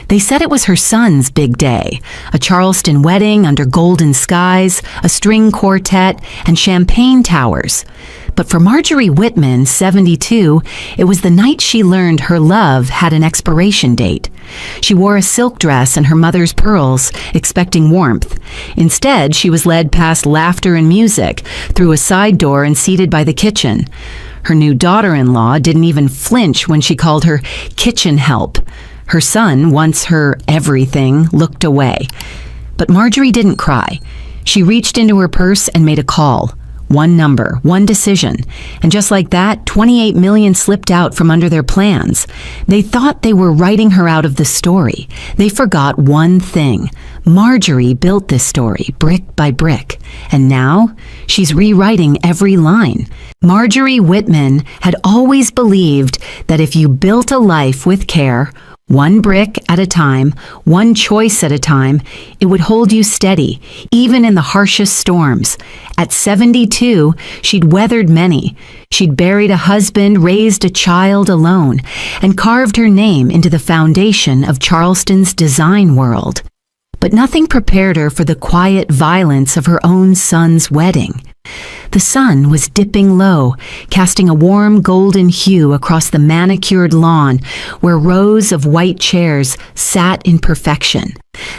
They said it was her son's big day, a Charleston wedding under golden skies, a string quartet, and champagne towers. But for Marjorie Whitman, 72, it was the night she learned her love had an expiration date. She wore a silk dress and her mother's pearls, expecting warmth. Instead, she was led past laughter and music, through a side door and seated by the kitchen. Her new daughter-in-law didn't even flinch when she called her kitchen help. Her son, once her everything, looked away. But Marjorie didn't cry. She reached into her purse and made a call. One number, one decision. And just like that, 28 million slipped out from under their plans. They thought they were writing her out of the story. They forgot one thing. Marjorie built this story, brick by brick. And now, she's rewriting every line. Marjorie Whitman had always believed that if you built a life with care, one brick at a time, one choice at a time, it would hold you steady, even in the harshest storms. At 72, she'd weathered many. She'd buried a husband, raised a child alone, and carved her name into the foundation of Charleston's design world. But nothing prepared her for the quiet violence of her own son's wedding. The sun was dipping low, casting a warm golden hue across the manicured lawn where rows of white chairs sat in perfection.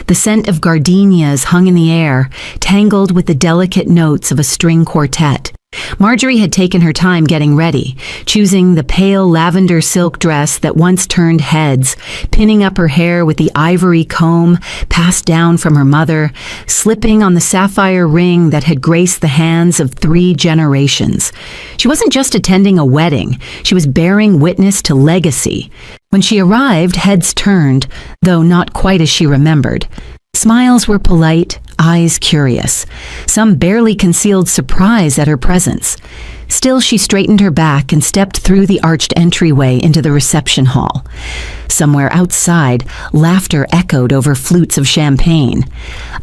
The scent of gardenias hung in the air, tangled with the delicate notes of a string quartet. Marjorie had taken her time getting ready, choosing the pale lavender silk dress that once turned heads, pinning up her hair with the ivory comb passed down from her mother, slipping on the sapphire ring that had graced the hands of 3 generations. She wasn't just attending a wedding, she was bearing witness to legacy. When she arrived, heads turned, though not quite as she remembered. Smiles were polite, eyes curious. Some barely concealed surprise at her presence. Still, she straightened her back and stepped through the arched entryway into the reception hall. Somewhere outside, laughter echoed over flutes of champagne.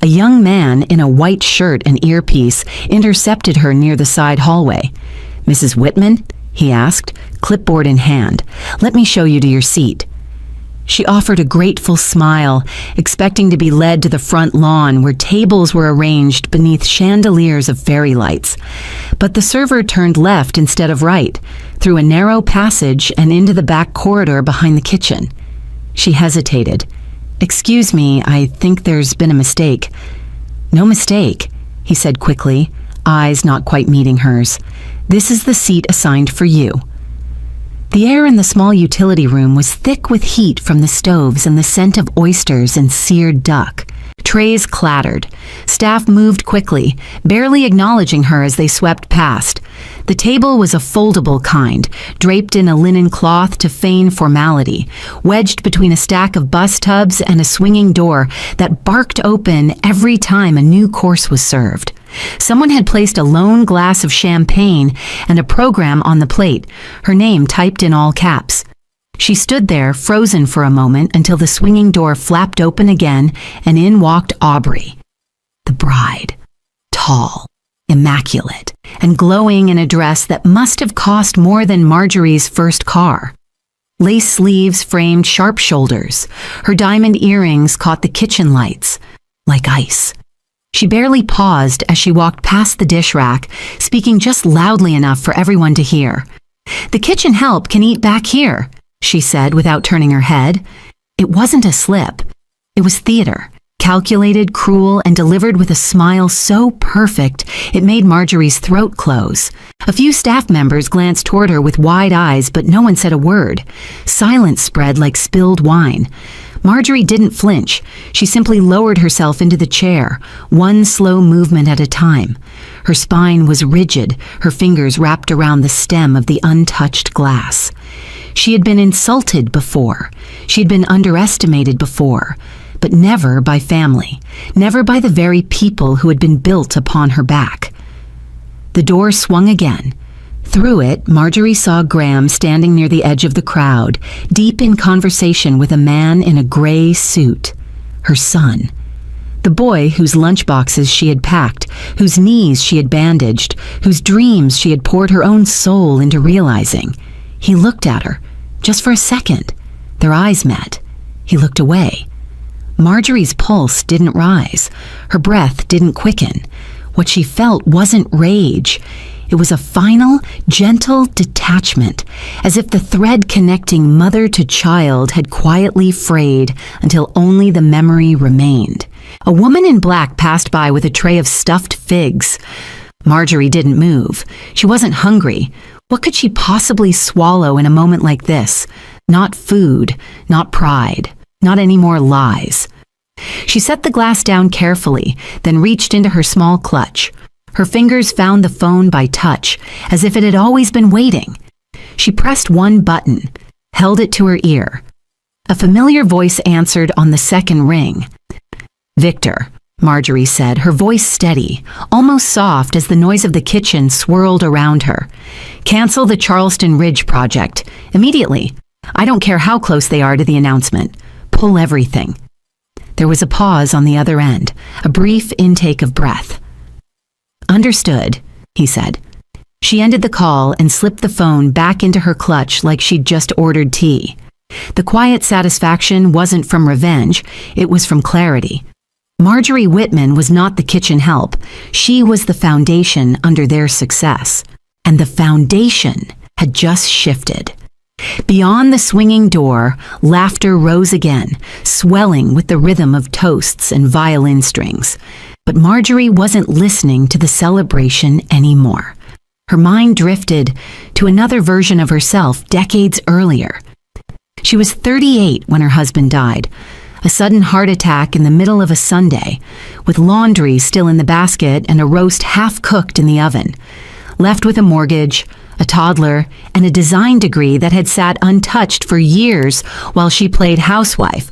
A young man in a white shirt and earpiece intercepted her near the side hallway. "Mrs. Whitman?" he asked, clipboard in hand. "Let me show you to your seat." She offered a grateful smile, expecting to be led to the front lawn where tables were arranged beneath chandeliers of fairy lights. But the server turned left instead of right, through a narrow passage and into the back corridor behind the kitchen. She hesitated. "Excuse me, I think there's been a mistake." "No mistake," he said quickly, eyes not quite meeting hers. "This is the seat assigned for you." The air in the small utility room was thick with heat from the stoves and the scent of oysters and seared duck. Trays clattered. Staff moved quickly, barely acknowledging her as they swept past. The table was a foldable kind, draped in a linen cloth to feign formality, wedged between a stack of bus tubs and a swinging door that barked open every time a new course was served. Someone had placed a lone glass of champagne and a program on the plate, her name typed in all caps. She stood there, frozen for a moment, until the swinging door flapped open again, and in walked Aubrey, the bride, tall, immaculate, and glowing in a dress that must have cost more than Marjorie's first car. Lace sleeves framed sharp shoulders. Her diamond earrings caught the kitchen lights, like ice. She barely paused as she walked past the dish rack, speaking just loudly enough for everyone to hear. "The kitchen help can eat back here," she said without turning her head. It wasn't a slip. It was theater, calculated, cruel, and delivered with a smile so perfect it made Marjorie's throat close. A few staff members glanced toward her with wide eyes, but no one said a word. Silence spread like spilled wine. Marjorie didn't flinch. She simply lowered herself into the chair, one slow movement at a time. Her spine was rigid, her fingers wrapped around the stem of the untouched glass. She had been insulted before. She had been underestimated before, but never by family, never by the very people who had been built upon her back. The door swung again. Through it, Marjorie saw Graham standing near the edge of the crowd, deep in conversation with a man in a gray suit, her son. The boy whose lunchboxes she had packed, whose knees she had bandaged, whose dreams she had poured her own soul into realizing. He looked at her, just for a second. Their eyes met. He looked away. Marjorie's pulse didn't rise. Her breath didn't quicken. What she felt wasn't rage. It was a final, gentle detachment, as if the thread connecting mother to child had quietly frayed until only the memory remained. A woman in black passed by with a tray of stuffed figs. Marjorie didn't move. She wasn't hungry. What could she possibly swallow in a moment like this? Not food, not pride, not any more lies. She set the glass down carefully, then reached into her small clutch. Her fingers found the phone by touch, as if it had always been waiting. She pressed one button, held it to her ear. A familiar voice answered on the second ring. "Victor," Marjorie said, her voice steady, almost soft as the noise of the kitchen swirled around her. "Cancel the Charleston Ridge project. Immediately. I don't care how close they are to the announcement. Pull everything." There was a pause on the other end, a brief intake of breath. "Understood," he said. She ended the call and slipped the phone back into her clutch like she'd just ordered tea. The quiet satisfaction wasn't from revenge, it was from clarity. Marjorie Whitman was not the kitchen help. She was the foundation under their success. And the foundation had just shifted. Beyond the swinging door, laughter rose again, swelling with the rhythm of toasts and violin strings. But Marjorie wasn't listening to the celebration anymore. Her mind drifted to another version of herself decades earlier. She was 38 when her husband died. A sudden heart attack in the middle of a Sunday, with laundry still in the basket and a roast half-cooked in the oven. Left with a mortgage, a toddler, and a design degree that had sat untouched for years while she played housewife.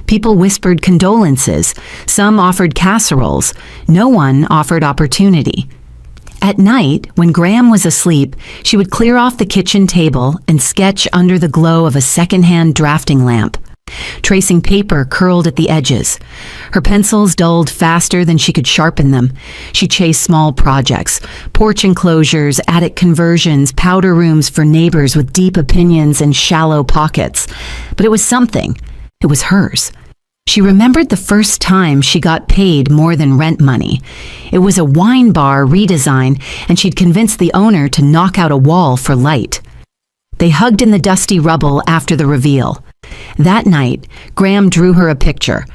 People whispered condolences. Some offered casseroles. No one offered opportunity. At night, when Graham was asleep, she would clear off the kitchen table and sketch under the glow of a second-hand drafting lamp. Tracing paper curled at the edges. Her pencils dulled faster than she could sharpen them. She chased small projects, porch enclosures, attic conversions, powder rooms for neighbors with deep opinions and shallow pockets. But it was something. It was hers. She remembered the first time she got paid more than rent money. It was a wine bar redesign, and she'd convinced the owner to knock out a wall for light. They hugged in the dusty rubble after the reveal. That night, Graham drew her a picture,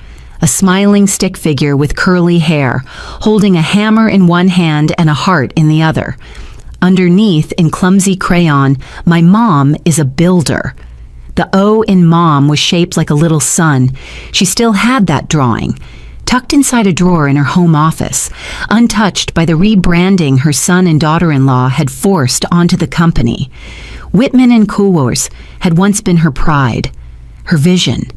a smiling stick figure with curly hair, holding a hammer in one hand and a heart in the other. Underneath, in clumsy crayon, "My mom is a builder." The O in mom was shaped like a little sun. She still had that drawing, tucked inside a drawer in her home office, untouched by the rebranding her son and daughter-in-law had forced onto the company. Whitman and Coors had once been her pride, her vision.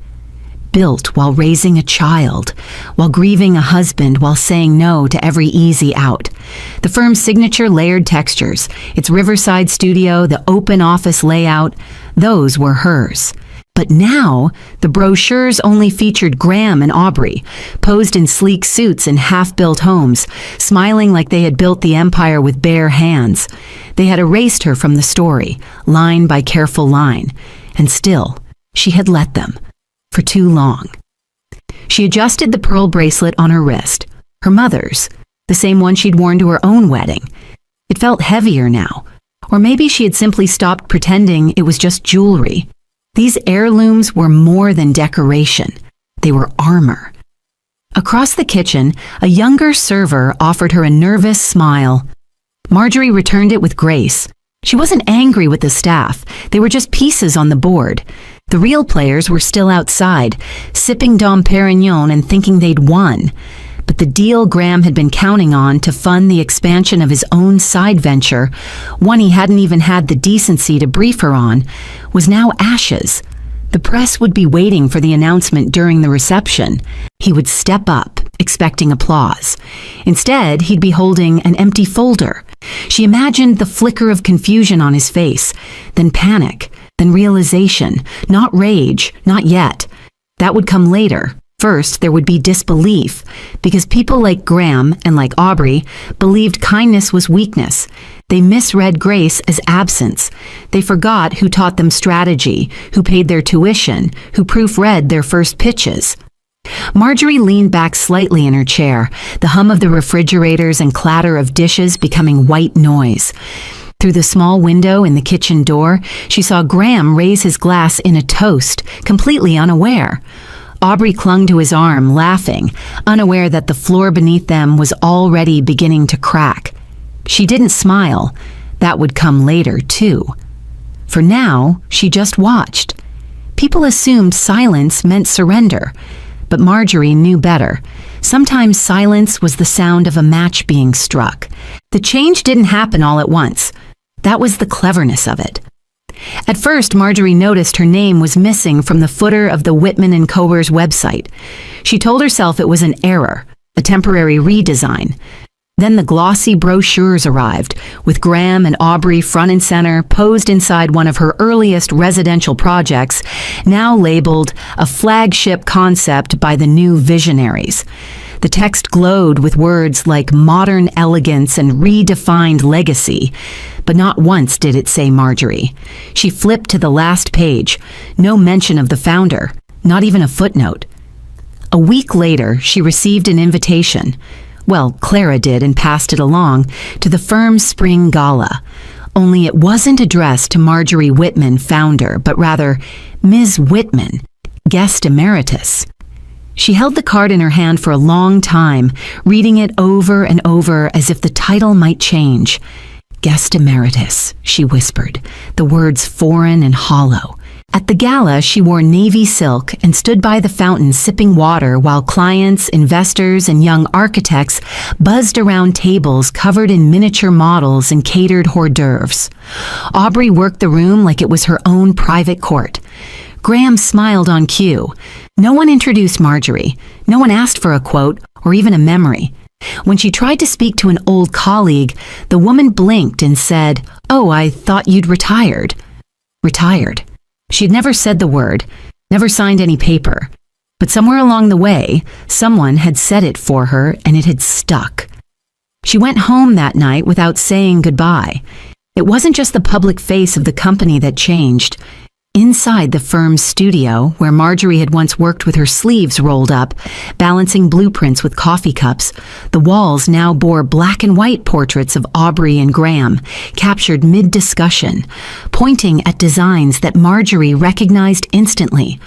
Built while raising a child, while grieving a husband, while saying no to every easy out. The firm's signature layered textures, its riverside studio, the open office layout, those were hers. But now, the brochures only featured Graham and Aubrey, posed in sleek suits in half-built homes, smiling like they had built the empire with bare hands. They had erased her from the story, line by careful line, and still, she had let them, for too long. She adjusted the pearl bracelet on her wrist, her mother's, the same one she'd worn to her own wedding. It felt heavier now, or maybe she had simply stopped pretending it was just jewelry. These heirlooms were more than decoration. They were armor. Across the kitchen, a younger server offered her a nervous smile. Marjorie returned it with grace. She wasn't angry with the staff. They were just pieces on the board. The real players were still outside, sipping Dom Perignon and thinking they'd won. But the deal Graham had been counting on to fund the expansion of his own side venture, one he hadn't even had the decency to brief her on, was now ashes. The press would be waiting for the announcement during the reception. He would step up, expecting applause. Instead, he'd be holding an empty folder. She imagined the flicker of confusion on his face, then panic, then realization, not rage, not yet. That would come later. First, there would be disbelief, because people like Graham and like Aubrey believed kindness was weakness. They misread grace as absence. They forgot who taught them strategy, who paid their tuition, who proofread their first pitches. Marjorie leaned back slightly in her chair, the hum of the refrigerators and clatter of dishes becoming white noise. Through the small window in the kitchen door, she saw Graham raise his glass in a toast, completely unaware. Aubrey clung to his arm, laughing, unaware that the floor beneath them was already beginning to crack. She didn't smile. That would come later, too. For now, she just watched. People assumed silence meant surrender, but Marjorie knew better. Sometimes silence was the sound of a match being struck. The change didn't happen all at once. That was the cleverness of it. At first, Marjorie noticed her name was missing from the footer of the Whitman & Cowers website. She told herself it was an error, a temporary redesign. Then the glossy brochures arrived, with Graham and Aubrey front and center, posed inside one of her earliest residential projects, now labeled a flagship concept by the new visionaries. The text glowed with words like modern elegance and redefined legacy, but not once did it say Marjorie. She flipped to the last page, no mention of the founder, not even a footnote. A week later, she received an invitation. Well, Clara did and passed it along, to the firm's spring gala. Only it wasn't addressed to Marjorie Whitman, founder, but rather Ms. Whitman, guest emeritus. She held the card in her hand for a long time, reading it over and over as if the title might change. Guest emeritus, she whispered, the words foreign and hollow. At the gala, she wore navy silk and stood by the fountain sipping water while clients, investors, and young architects buzzed around tables covered in miniature models and catered hors d'oeuvres. Aubrey worked the room like it was her own private court. Graham smiled on cue. No one introduced Marjorie. No one asked for a quote or even a memory. When she tried to speak to an old colleague, the woman blinked and said, "Oh, I thought you'd retired." Retired. She'd never said the word, never signed any paper. But somewhere along the way, someone had said it for her and it had stuck. She went home that night without saying goodbye. It wasn't just the public face of the company that changed. Inside the firm's studio, where Marjorie had once worked with her sleeves rolled up, balancing blueprints with coffee cups, the walls now bore black and white portraits of Aubrey and Graham, captured mid-discussion, pointing at designs that Marjorie recognized instantly.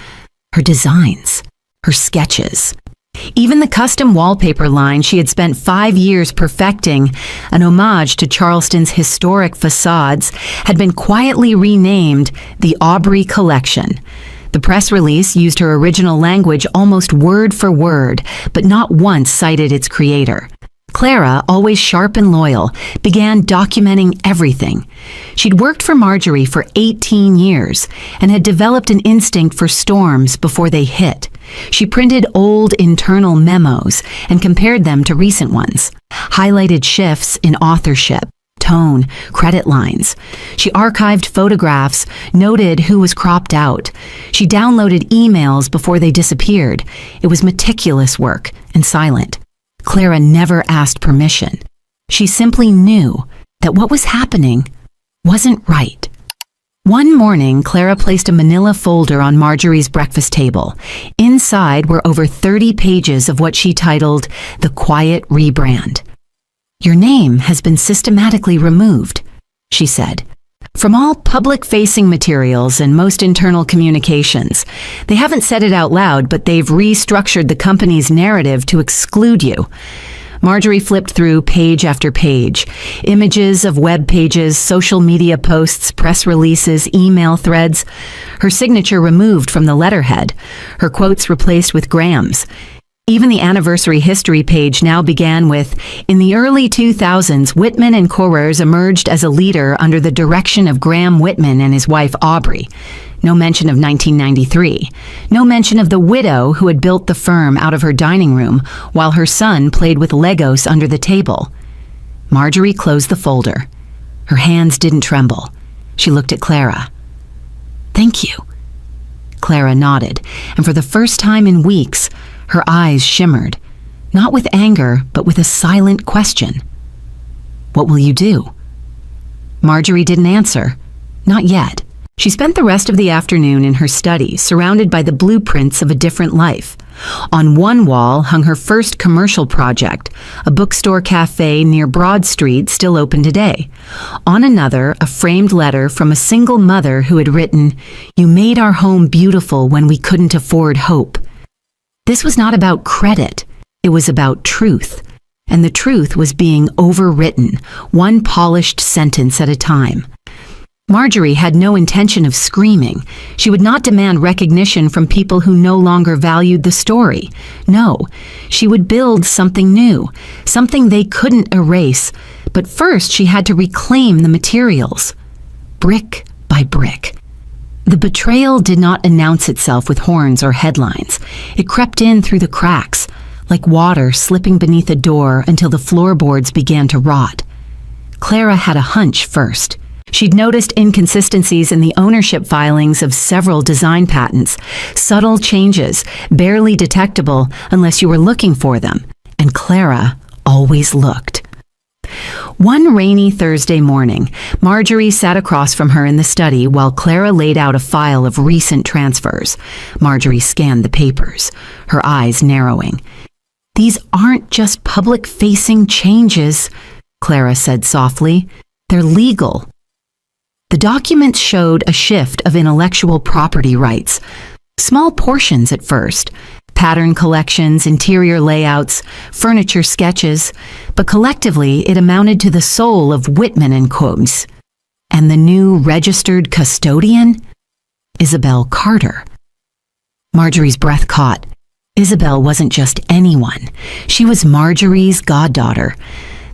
Her designs, her sketches. Even the custom wallpaper line she had spent 5 years perfecting, an homage to Charleston's historic facades, had been quietly renamed the Aubrey Collection. The press release used her original language almost word for word, but not once cited its creator. Clara, always sharp and loyal, began documenting everything. She'd worked for Marjorie for 18 years and had developed an instinct for storms before they hit. She printed old internal memos and compared them to recent ones, highlighted shifts in authorship, tone, credit lines. She archived photographs, noted who was cropped out. She downloaded emails before they disappeared. It was meticulous work and silent. Clara never asked permission. She simply knew that what was happening wasn't right. One morning, Clara placed a manila folder on Marjorie's breakfast table. Inside were over 30 pages of what she titled The Quiet Rebrand. "Your name has been systematically removed," she said, "from all public-facing materials and most internal communications. They haven't said it out loud, but they've restructured the company's narrative to exclude you." Marjorie flipped through page after page. Images of web pages, social media posts, press releases, email threads. Her signature removed from the letterhead. Her quotes replaced with Graham's. Even the anniversary history page now began with, "In the early 2000s, Whitman and Cowers emerged as a leader under the direction of Graham Whitman and his wife Aubrey." No mention of 1993. No mention of the widow who had built the firm out of her dining room while her son played with Legos under the table. Marjorie closed the folder. Her hands didn't tremble. She looked at Clara. "Thank you." Clara nodded, and for the first time in weeks, her eyes shimmered, not with anger, but with a silent question. "What will you do?" Marjorie didn't answer. Not yet. She spent the rest of the afternoon in her study, surrounded by the blueprints of a different life. On one wall hung her first commercial project, a bookstore cafe near Broad Street, still open today. On another, a framed letter from a single mother who had written, "You made our home beautiful when we couldn't afford hope." This was not about credit, it was about truth. And the truth was being overwritten, one polished sentence at a time. Marjorie had no intention of screaming. She would not demand recognition from people who no longer valued the story. No, she would build something new, something they couldn't erase. But first she had to reclaim the materials, brick by brick. The betrayal did not announce itself with horns or headlines. It crept in through the cracks, like water slipping beneath a door until the floorboards began to rot. Clara had a hunch first. She'd noticed inconsistencies in the ownership filings of several design patents, subtle changes, barely detectable unless you were looking for them, and Clara always looked. One rainy Thursday morning, Marjorie sat across from her in the study while Clara laid out a file of recent transfers. Marjorie scanned the papers, her eyes narrowing. "These aren't just public-facing changes," Clara said softly. "They're legal." The documents showed a shift of intellectual property rights. Small portions at first, pattern collections, interior layouts, furniture sketches, but collectively it amounted to the soul of Whitman & Combs. And the new registered custodian? Isabel Carter. Marjorie's breath caught. Isabel wasn't just anyone. She was Marjorie's goddaughter,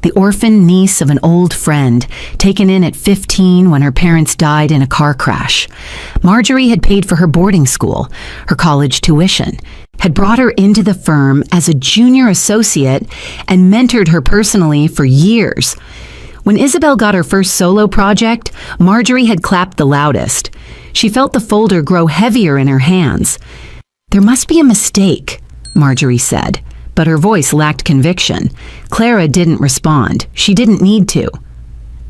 the orphan niece of an old friend, taken in at 15 when her parents died in a car crash. Marjorie had paid for her boarding school, her college tuition, had brought her into the firm as a junior associate, and mentored her personally for years. When Isabel got her first solo project, Marjorie had clapped the loudest. She felt the folder grow heavier in her hands. "There must be a mistake," Marjorie said. But her voice lacked conviction. Clara didn't respond. She didn't need to.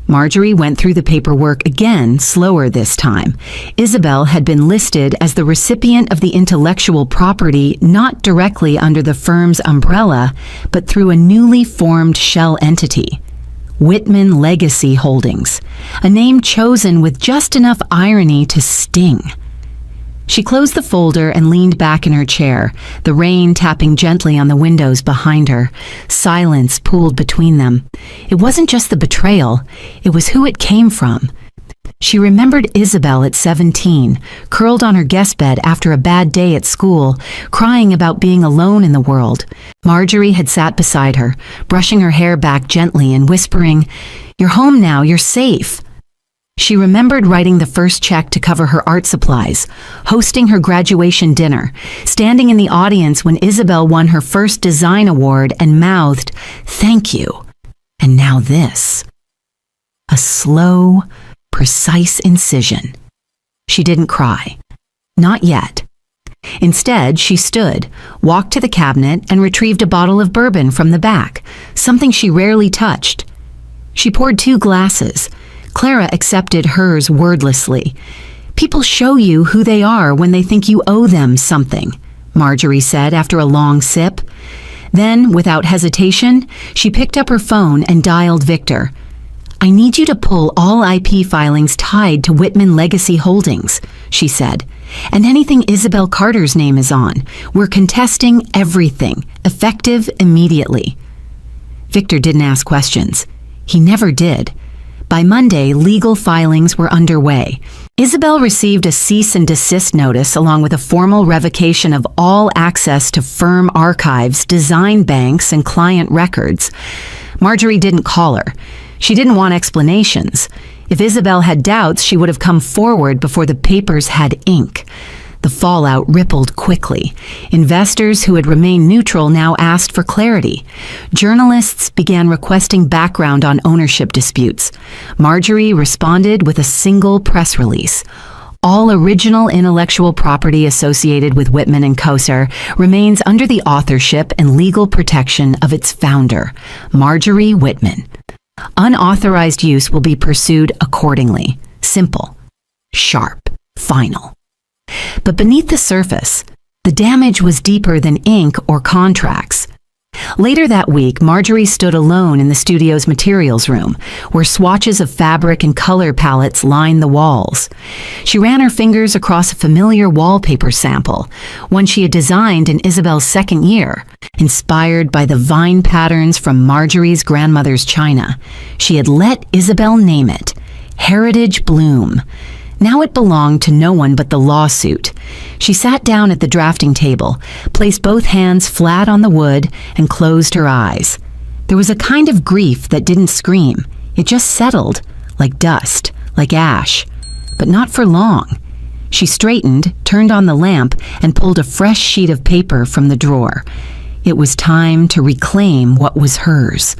Marjorie went through the paperwork again, slower this time. Isabel had been listed as the recipient of the intellectual property not directly under the firm's umbrella, but through a newly formed shell entity. Whitman Legacy Holdings, a name chosen with just enough irony to sting. She closed the folder and leaned back in her chair, the rain tapping gently on the windows behind her. Silence pooled between them. It wasn't just the betrayal, it was who it came from. She remembered Isabel at 17, curled on her guest bed after a bad day at school, crying about being alone in the world. Marjorie had sat beside her, brushing her hair back gently and whispering, "You're home now, you're safe." She remembered writing the first check to cover her art supplies, hosting her graduation dinner, standing in the audience when Isabel won her first design award and mouthed, "Thank you." And now this. A slow, precise incision. She didn't cry. Not yet. Instead, she stood, walked to the cabinet, and retrieved a bottle of bourbon from the back, something she rarely touched. She poured 2 glasses. Clara accepted hers wordlessly. "People show you who they are when they think you owe them something," Marjorie said after a long sip. Then, without hesitation, she picked up her phone and dialed Victor. "I need you to pull all IP filings tied to Whitman Legacy Holdings," she said, "and anything Isabel Carter's name is on. We're contesting everything, effective immediately." Victor didn't ask questions. He never did. By Monday, legal filings were underway. Isabel received a cease and desist notice along with a formal revocation of all access to firm archives, design banks, and client records. Marjorie didn't call her. She didn't want explanations. If Isabel had doubts, she would have come forward before the papers had ink. The fallout rippled quickly. Investors who had remained neutral now asked for clarity. Journalists began requesting background on ownership disputes. Marjorie responded with a single press release. All original intellectual property associated with Whitman & Coser remains under the authorship and legal protection of its founder, Marjorie Whitman. Unauthorized use will be pursued accordingly. Simple, sharp, final. But beneath the surface, The damage was deeper than ink or contracts. Later that week, Marjorie stood alone in the studio's materials room, where swatches of fabric and color palettes lined the walls. She ran her fingers across a familiar wallpaper sample, one she had designed in Isabel's second year, inspired by the vine patterns from Marjorie's grandmother's china. She had let Isabel name it, Heritage Bloom. Now it belonged to no one but the lawsuit. She sat down at the drafting table, placed both hands flat on the wood, and closed her eyes. There was a kind of grief that didn't scream. It just settled, like dust, like ash. But not for long. She straightened, turned on the lamp, and pulled a fresh sheet of paper from the drawer. It was time to reclaim what was hers.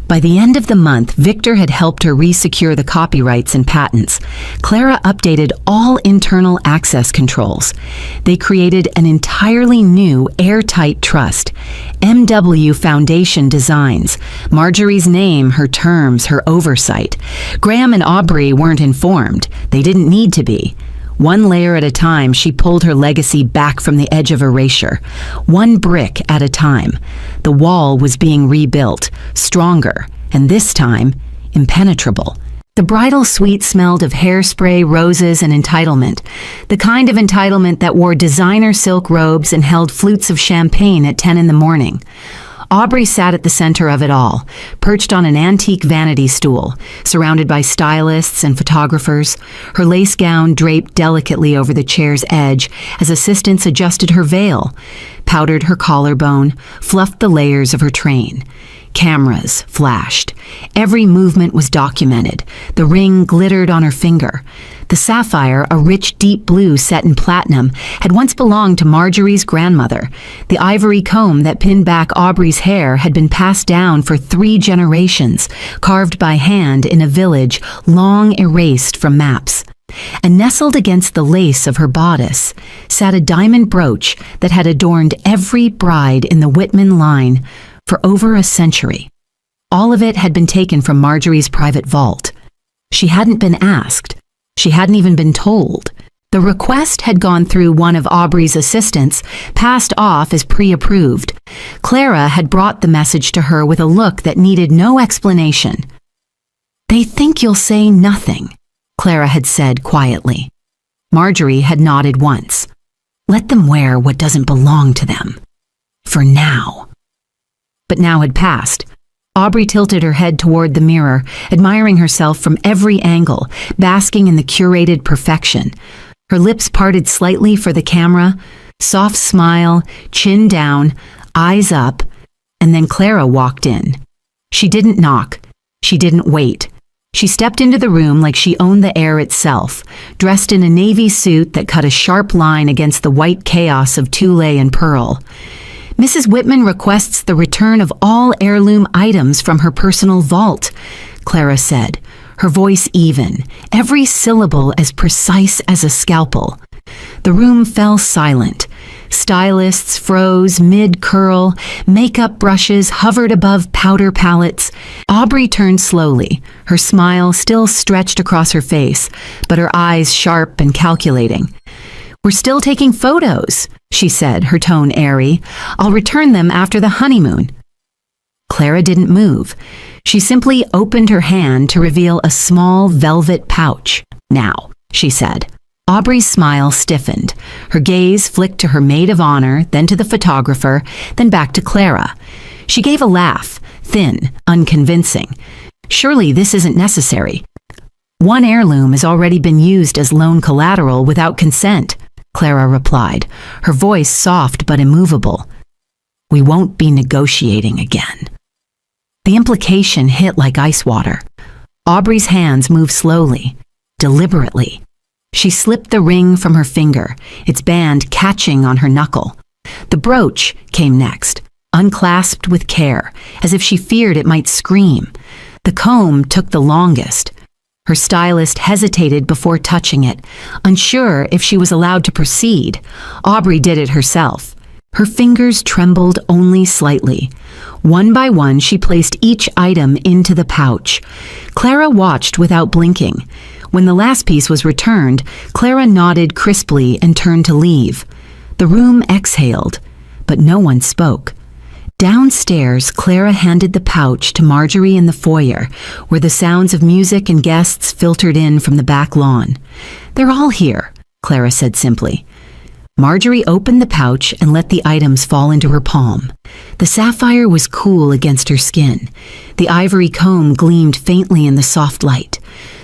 By the end of the month, Victor had helped her re-secure the copyrights and patents. Clara updated all internal access controls. They created an entirely new, airtight trust. MW Foundation Designs. Marjorie's name, her terms, her oversight. Graham and Aubrey weren't informed. They didn't need to be. One layer at a time, she pulled her legacy back from the edge of erasure. One brick at a time. The wall was being rebuilt, stronger, and this time, impenetrable. The bridal suite smelled of hairspray, roses, and entitlement. The kind of entitlement that wore designer silk robes and held flutes of champagne at 10 in the morning. Aubrey sat at the center of it all, perched on an antique vanity stool, surrounded by stylists and photographers, her lace gown draped delicately over the chair's edge as assistants adjusted her veil, powdered her collarbone, fluffed the layers of her train. Cameras flashed. Every movement was documented. The ring glittered on her finger. The sapphire, a rich deep blue set in platinum, had once belonged to Marjorie's grandmother. The ivory comb that pinned back Aubrey's hair had been passed down for 3 generations, carved by hand in a village long erased from maps. And nestled against the lace of her bodice sat a diamond brooch that had adorned every bride in the Whitman line for over a century. All of it had been taken from Marjorie's private vault. She hadn't been asked. She hadn't even been told. The request had gone through one of Aubrey's assistants, passed off as pre-approved. Clara had brought the message to her with a look that needed no explanation. "They think you'll say nothing," Clara had said quietly. Marjorie had nodded once. "Let them wear what doesn't belong to them. For now." But now had passed. Aubrey tilted her head toward the mirror, admiring herself from every angle, basking in the curated perfection. Her lips parted slightly for the camera, soft smile, chin down, eyes up, and then Clara walked in. She didn't knock. She didn't wait. She stepped into the room like she owned the air itself, dressed in a navy suit that cut a sharp line against the white chaos of tulle and pearl. "Mrs. Whitman requests the return of all heirloom items from her personal vault," Clara said, her voice even, every syllable as precise as a scalpel. The room fell silent. Stylists froze mid-curl, makeup brushes hovered above powder palettes. Aubrey turned slowly, her smile still stretched across her face, but her eyes sharp and calculating. "We're still taking photos," she said, her tone airy. "I'll return them after the honeymoon." Clara didn't move. She simply opened her hand to reveal a small velvet pouch. "Now," she said. Aubrey's smile stiffened. Her gaze flicked to her maid of honor, then to the photographer, then back to Clara. She gave a laugh, thin, unconvincing. "Surely this isn't necessary. One heirloom has already been used as loan collateral without consent," Clara replied, her voice soft but immovable. "We won't be negotiating again." The implication hit like ice water. Aubrey's hands moved slowly, deliberately. She slipped the ring from her finger, its band catching on her knuckle. The brooch came next, unclasped with care, as if she feared it might scream. The comb took the longest. Her stylist hesitated before touching it, unsure if she was allowed to proceed. Aubrey did it herself. Her fingers trembled only slightly. One by one, she placed each item into the pouch. Clara watched without blinking. When the last piece was returned, Clara nodded crisply and turned to leave. The room exhaled, but no one spoke. Downstairs, Clara handed the pouch to Marjorie in the foyer, where the sounds of music and guests filtered in from the back lawn. "They're all here," Clara said simply. Marjorie opened the pouch and let the items fall into her palm. The sapphire was cool against her skin. The ivory comb gleamed faintly in the soft light.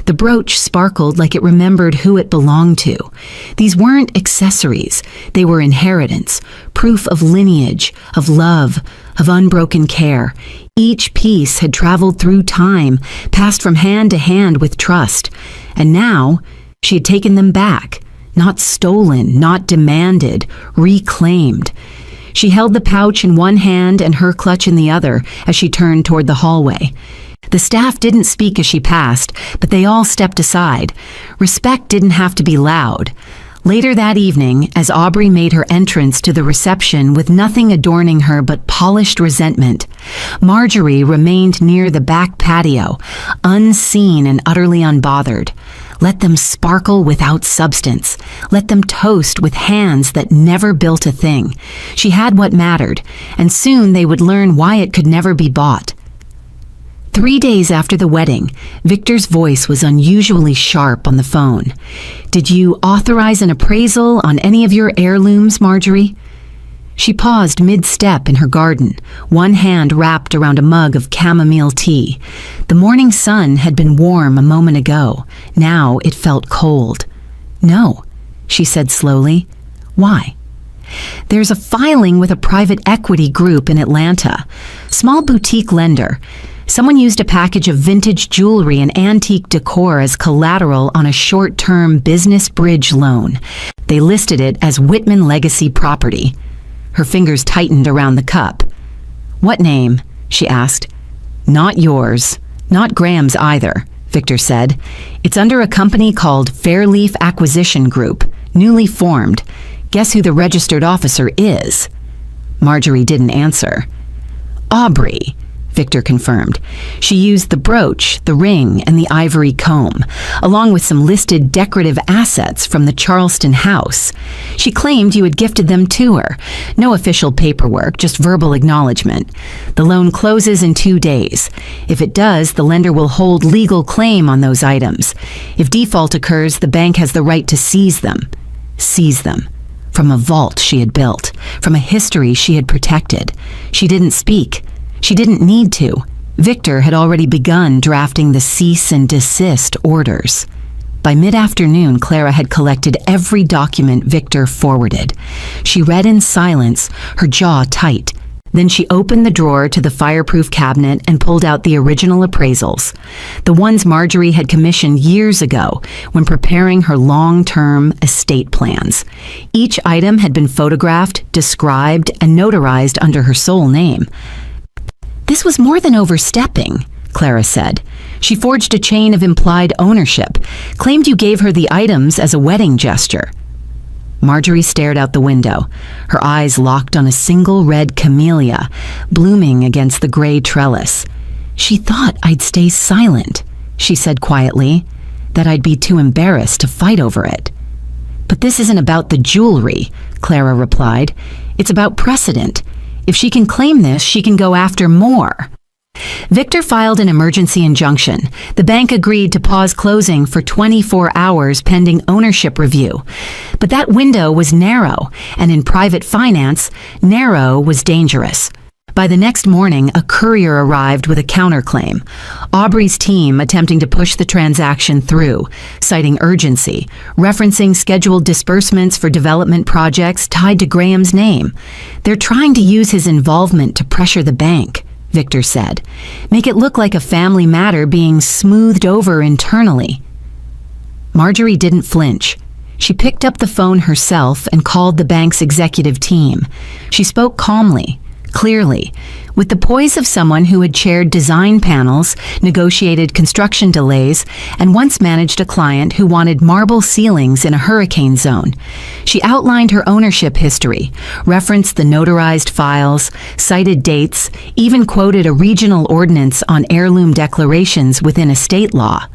The brooch sparkled like it remembered who it belonged to. These weren't accessories. They were inheritance, proof of lineage, of love, of unbroken care. Each piece had traveled through time, passed from hand to hand with trust. And now, she had taken them back. Not stolen, not demanded, reclaimed. She held the pouch in one hand and her clutch in the other as she turned toward the hallway. The staff didn't speak as she passed, but they all stepped aside. Respect didn't have to be loud. Later that evening, as Aubrey made her entrance to the reception with nothing adorning her but polished resentment, Marjorie remained near the back patio, unseen and utterly unbothered. Let them sparkle without substance. Let them toast with hands that never built a thing. She had what mattered, and soon they would learn why it could never be bought. 3 days after the wedding, Victor's voice was unusually sharp on the phone. "Did you authorize an appraisal on any of your heirlooms, Marjorie?" She paused mid-step in her garden, one hand wrapped around a mug of chamomile tea. The morning sun had been warm a moment ago. Now it felt cold. "No," she said slowly. "Why?" "There's a filing with a private equity group in Atlanta. Small boutique lender. Someone used a package of vintage jewelry and antique decor as collateral on a short-term business bridge loan. They listed it as Whitman Legacy property." Her fingers tightened around the cup. "What name?" she asked. "Not yours. Not Graham's either," Victor said. "It's under a company called Fairleaf Acquisition Group, newly formed. Guess who the registered officer is?" Marjorie didn't answer. "Aubrey," Victor confirmed. "She used the brooch, the ring, and the ivory comb, along with some listed decorative assets from the Charleston house. She claimed you had gifted them to her. No official paperwork, just verbal acknowledgement. The loan closes in 2 days. If it does, the lender will hold legal claim on those items. If default occurs, the bank has the right to seize them. Seize them. From a vault she had built, from a history she had protected. She didn't speak. She didn't need to. Victor had already begun drafting the cease and desist orders. By mid-afternoon, Clara had collected every document Victor forwarded. She read in silence, her jaw tight. Then she opened the drawer to the fireproof cabinet and pulled out the original appraisals, the ones Marjorie had commissioned years ago when preparing her long-term estate plans. Each item had been photographed, described, and notarized under her sole name. "This was more than overstepping," Clara said. "She forged a chain of implied ownership, claimed you gave her the items as a wedding gesture." Marjorie stared out the window, her eyes locked on a single red camellia blooming against the gray trellis. "She thought I'd stay silent," she said quietly, "that I'd be too embarrassed to fight over it." "But this isn't about the jewelry," Clara replied. "It's about precedent. If she can claim this, she can go after more." Victor filed an emergency injunction. The bank agreed to pause closing for 24 hours pending ownership review. But that window was narrow, and in private finance, narrow was dangerous. By the next morning, a courier arrived with a counterclaim. Aubrey's team attempting to push the transaction through, citing urgency, referencing scheduled disbursements for development projects tied to Graham's name. "They're trying to use his involvement to pressure the bank," Victor said. "Make it look like a family matter being smoothed over internally." Marjorie didn't flinch. She picked up the phone herself and called the bank's executive team. She spoke calmly, clearly, with the poise of someone who had chaired design panels, negotiated construction delays, and once managed a client who wanted marble ceilings in a hurricane zone. She outlined her ownership history, referenced the notarized files, cited dates, even quoted a regional ordinance on heirloom declarations within estate law.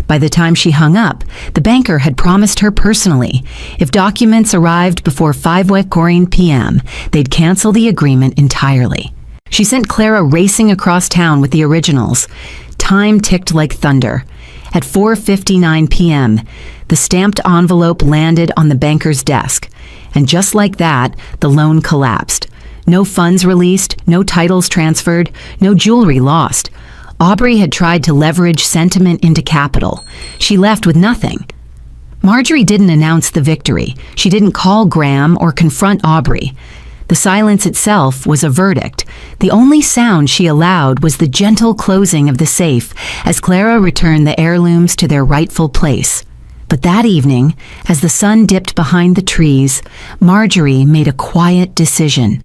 By the time she hung up, the banker had promised her personally, if documents arrived before 5:00 p.m., they'd cancel the agreement entirely. She sent Clara racing across town with the originals. Time ticked like thunder. At 4:59 p.m., the stamped envelope landed on the banker's desk. And just like that, the loan collapsed. No funds released, no titles transferred, no jewelry lost. Aubrey had tried to leverage sentiment into capital. She left with nothing. Marjorie didn't announce the victory. She didn't call Graham or confront Aubrey. The silence itself was a verdict. The only sound she allowed was the gentle closing of the safe as Clara returned the heirlooms to their rightful place. But that evening, as the sun dipped behind the trees, Marjorie made a quiet decision.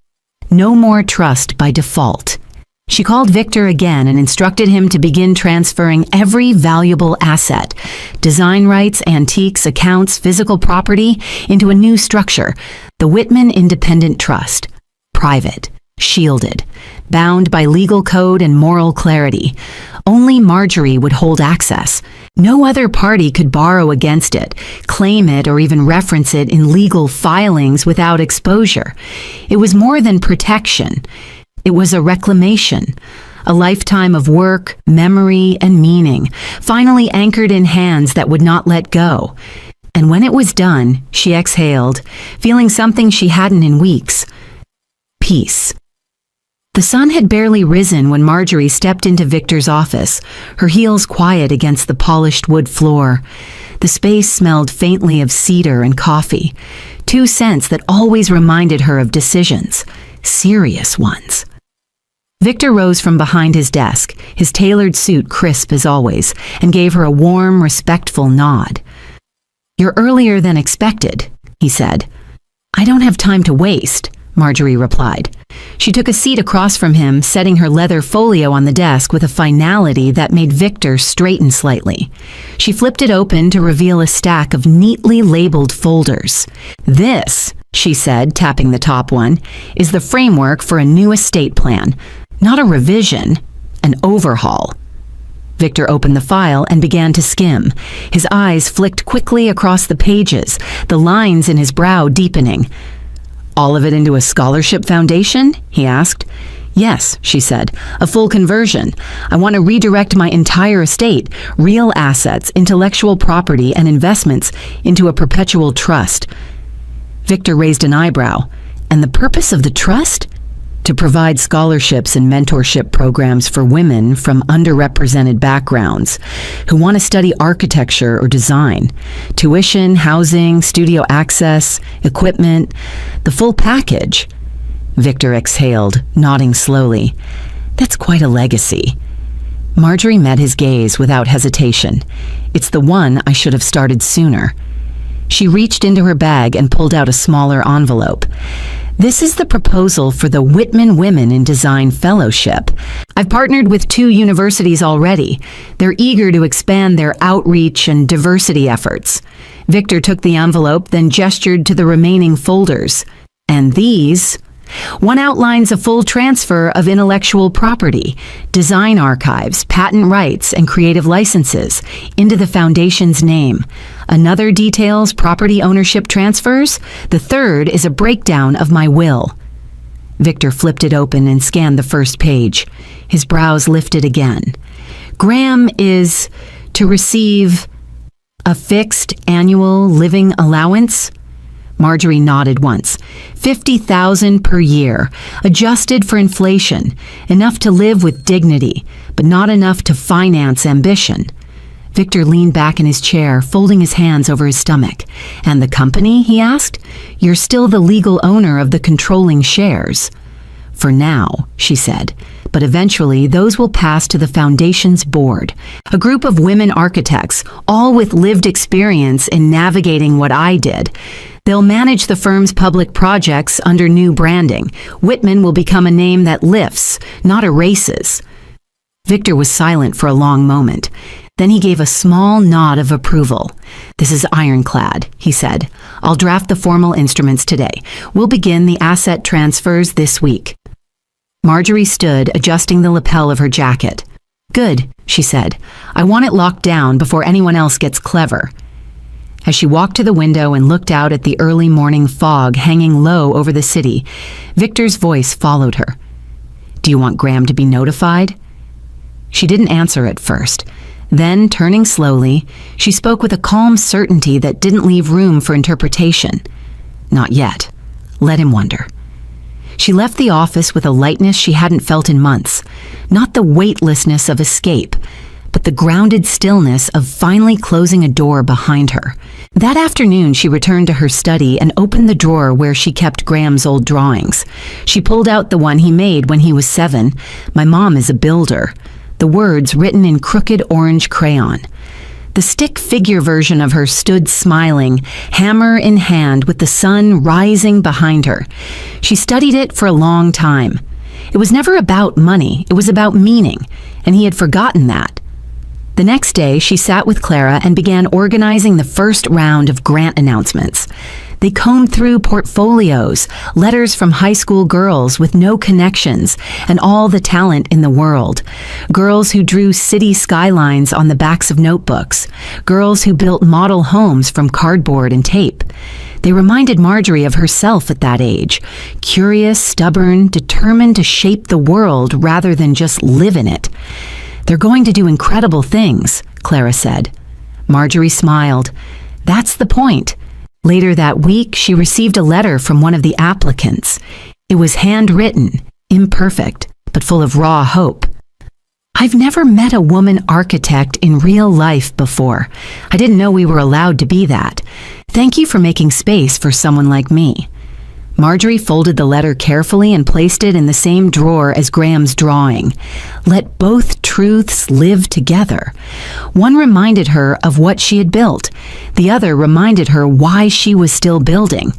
No more trust by default. She called Victor again and instructed him to begin transferring every valuable asset, design rights, antiques, accounts, physical property, into a new structure, the Whitman Independent Trust. Private, shielded, bound by legal code and moral clarity. Only Marjorie would hold access. No other party could borrow against it, claim it, or even reference it in legal filings without exposure. It was more than protection. It was a reclamation, a lifetime of work, memory, and meaning, finally anchored in hands that would not let go. And when it was done, she exhaled, feeling something she hadn't in weeks. Peace. The sun had barely risen when Marjorie stepped into Victor's office, her heels quiet against the polished wood floor. The space smelled faintly of cedar and coffee, two scents that always reminded her of decisions, serious ones. Victor rose from behind his desk, his tailored suit crisp as always, and gave her a warm, respectful nod. "You're earlier than expected," he said. "I don't have time to waste," Marjorie replied. She took a seat across from him, setting her leather folio on the desk with a finality that made Victor straighten slightly. She flipped it open to reveal a stack of neatly labeled folders. "This," she said, tapping the top one, "is the framework for a new estate plan. Not a revision, an overhaul." Victor opened the file and began to skim. His eyes flicked quickly across the pages, the lines in his brow deepening. "All of it into a scholarship foundation?" he asked. "Yes," she said, "a full conversion. I want to redirect my entire estate, real assets, intellectual property, and investments into a perpetual trust." Victor raised an eyebrow. "And the purpose of the trust?" "To provide scholarships and mentorship programs for women from underrepresented backgrounds who want to study architecture or design. Tuition, housing, studio access, equipment, the full package." Victor exhaled, nodding slowly. "That's quite a legacy." Marjorie met his gaze without hesitation. "It's the one I should have started sooner." She reached into her bag and pulled out a smaller envelope. "This is the proposal for the Whitman Women in Design Fellowship. I've partnered with 2 universities already. They're eager to expand their outreach and diversity efforts." Victor took the envelope, then gestured to the remaining folders. "And these?" One outlines a full transfer of intellectual property, design archives, patent rights, and creative licenses into the foundation's name. Another details property ownership transfers. The third is a breakdown of my will. Victor flipped it open and scanned the first page. His brows lifted again. "Graham is to receive a fixed annual living allowance?" Marjorie nodded once. $50,000 per year, adjusted for inflation, enough to live with dignity, but not enough to finance ambition. Victor leaned back in his chair, folding his hands over his stomach. "And the company?" he asked. "You're still the legal owner of the controlling shares." "For now," she said, "but eventually those will pass to the foundation's board, a group of women architects, all with lived experience in navigating what I did. They'll manage the firm's public projects under new branding. Whitman will become a name that lifts, not erases." Victor was silent for a long moment. Then he gave a small nod of approval. "This is ironclad," he said. "I'll draft the formal instruments today. We'll begin the asset transfers this week." Marjorie stood, adjusting the lapel of her jacket. "Good," she said. "I want it locked down before anyone else gets clever." As she walked to the window and looked out at the early morning fog hanging low over the city, Victor's voice followed her. "Do you want Graham to be notified?" She didn't answer at first. Then, turning slowly, she spoke with a calm certainty that didn't leave room for interpretation. "Not yet. Let him wonder." She left the office with a lightness she hadn't felt in months, not the weightlessness of escape, but the grounded stillness of finally closing a door behind her. That afternoon, she returned to her study and opened the drawer where she kept Graham's old drawings. She pulled out the one he made when he was 7, "My mom is a builder," the words written in crooked orange crayon. The stick figure version of her stood smiling, hammer in hand, with the sun rising behind her. She studied it for a long time. It was never about money, it was about meaning, and he had forgotten that. The next day, she sat with Clara and began organizing the first round of grant announcements. They combed through portfolios, letters from high school girls with no connections and all the talent in the world. Girls who drew city skylines on the backs of notebooks. Girls who built model homes from cardboard and tape. They reminded Marjorie of herself at that age. Curious, stubborn, determined to shape the world rather than just live in it. "They're going to do incredible things," Clara said. Marjorie smiled. "That's the point." Later that week, she received a letter from one of the applicants. It was handwritten, imperfect, but full of raw hope. "I've never met a woman architect in real life before. I didn't know we were allowed to be that. Thank you for making space for someone like me." Marjorie folded the letter carefully and placed it in the same drawer as Graham's drawing. Let both truths live together. One reminded her of what she had built. The other reminded her why she was still building.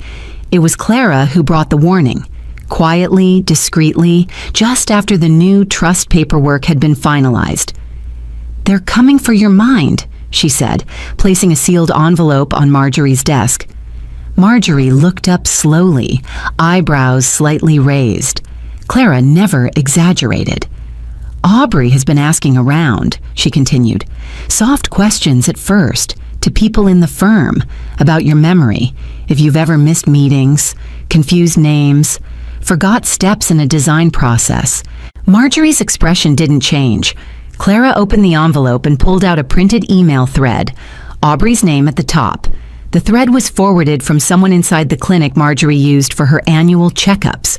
It was Clara who brought the warning. Quietly, discreetly, just after the new trust paperwork had been finalized. "They're coming for your mind," she said, placing a sealed envelope on Marjorie's desk. Marjorie looked up slowly, eyebrows slightly raised. Clara never exaggerated. "Aubrey has been asking around," she continued. "Soft questions at first, to people in the firm, about your memory, if you've ever missed meetings, confused names, forgot steps in a design process." Marjorie's expression didn't change. Clara opened the envelope and pulled out a printed email thread, Aubrey's name at the top. The thread was forwarded from someone inside the clinic Marjorie used for her annual checkups.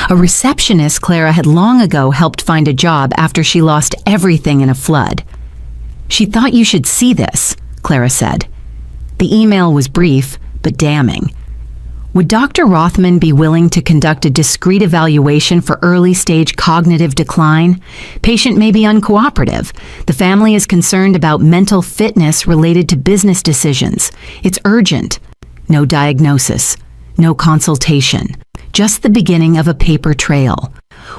A receptionist Clara had long ago helped find a job after she lost everything in a flood. "She thought you should see this," Clara said. The email was brief, but damning. Would Dr. Rothman be willing to conduct a discreet evaluation for early-stage cognitive decline? Patient may be uncooperative. The family is concerned about mental fitness related to business decisions. It's urgent. No diagnosis. No consultation. Just the beginning of a paper trail.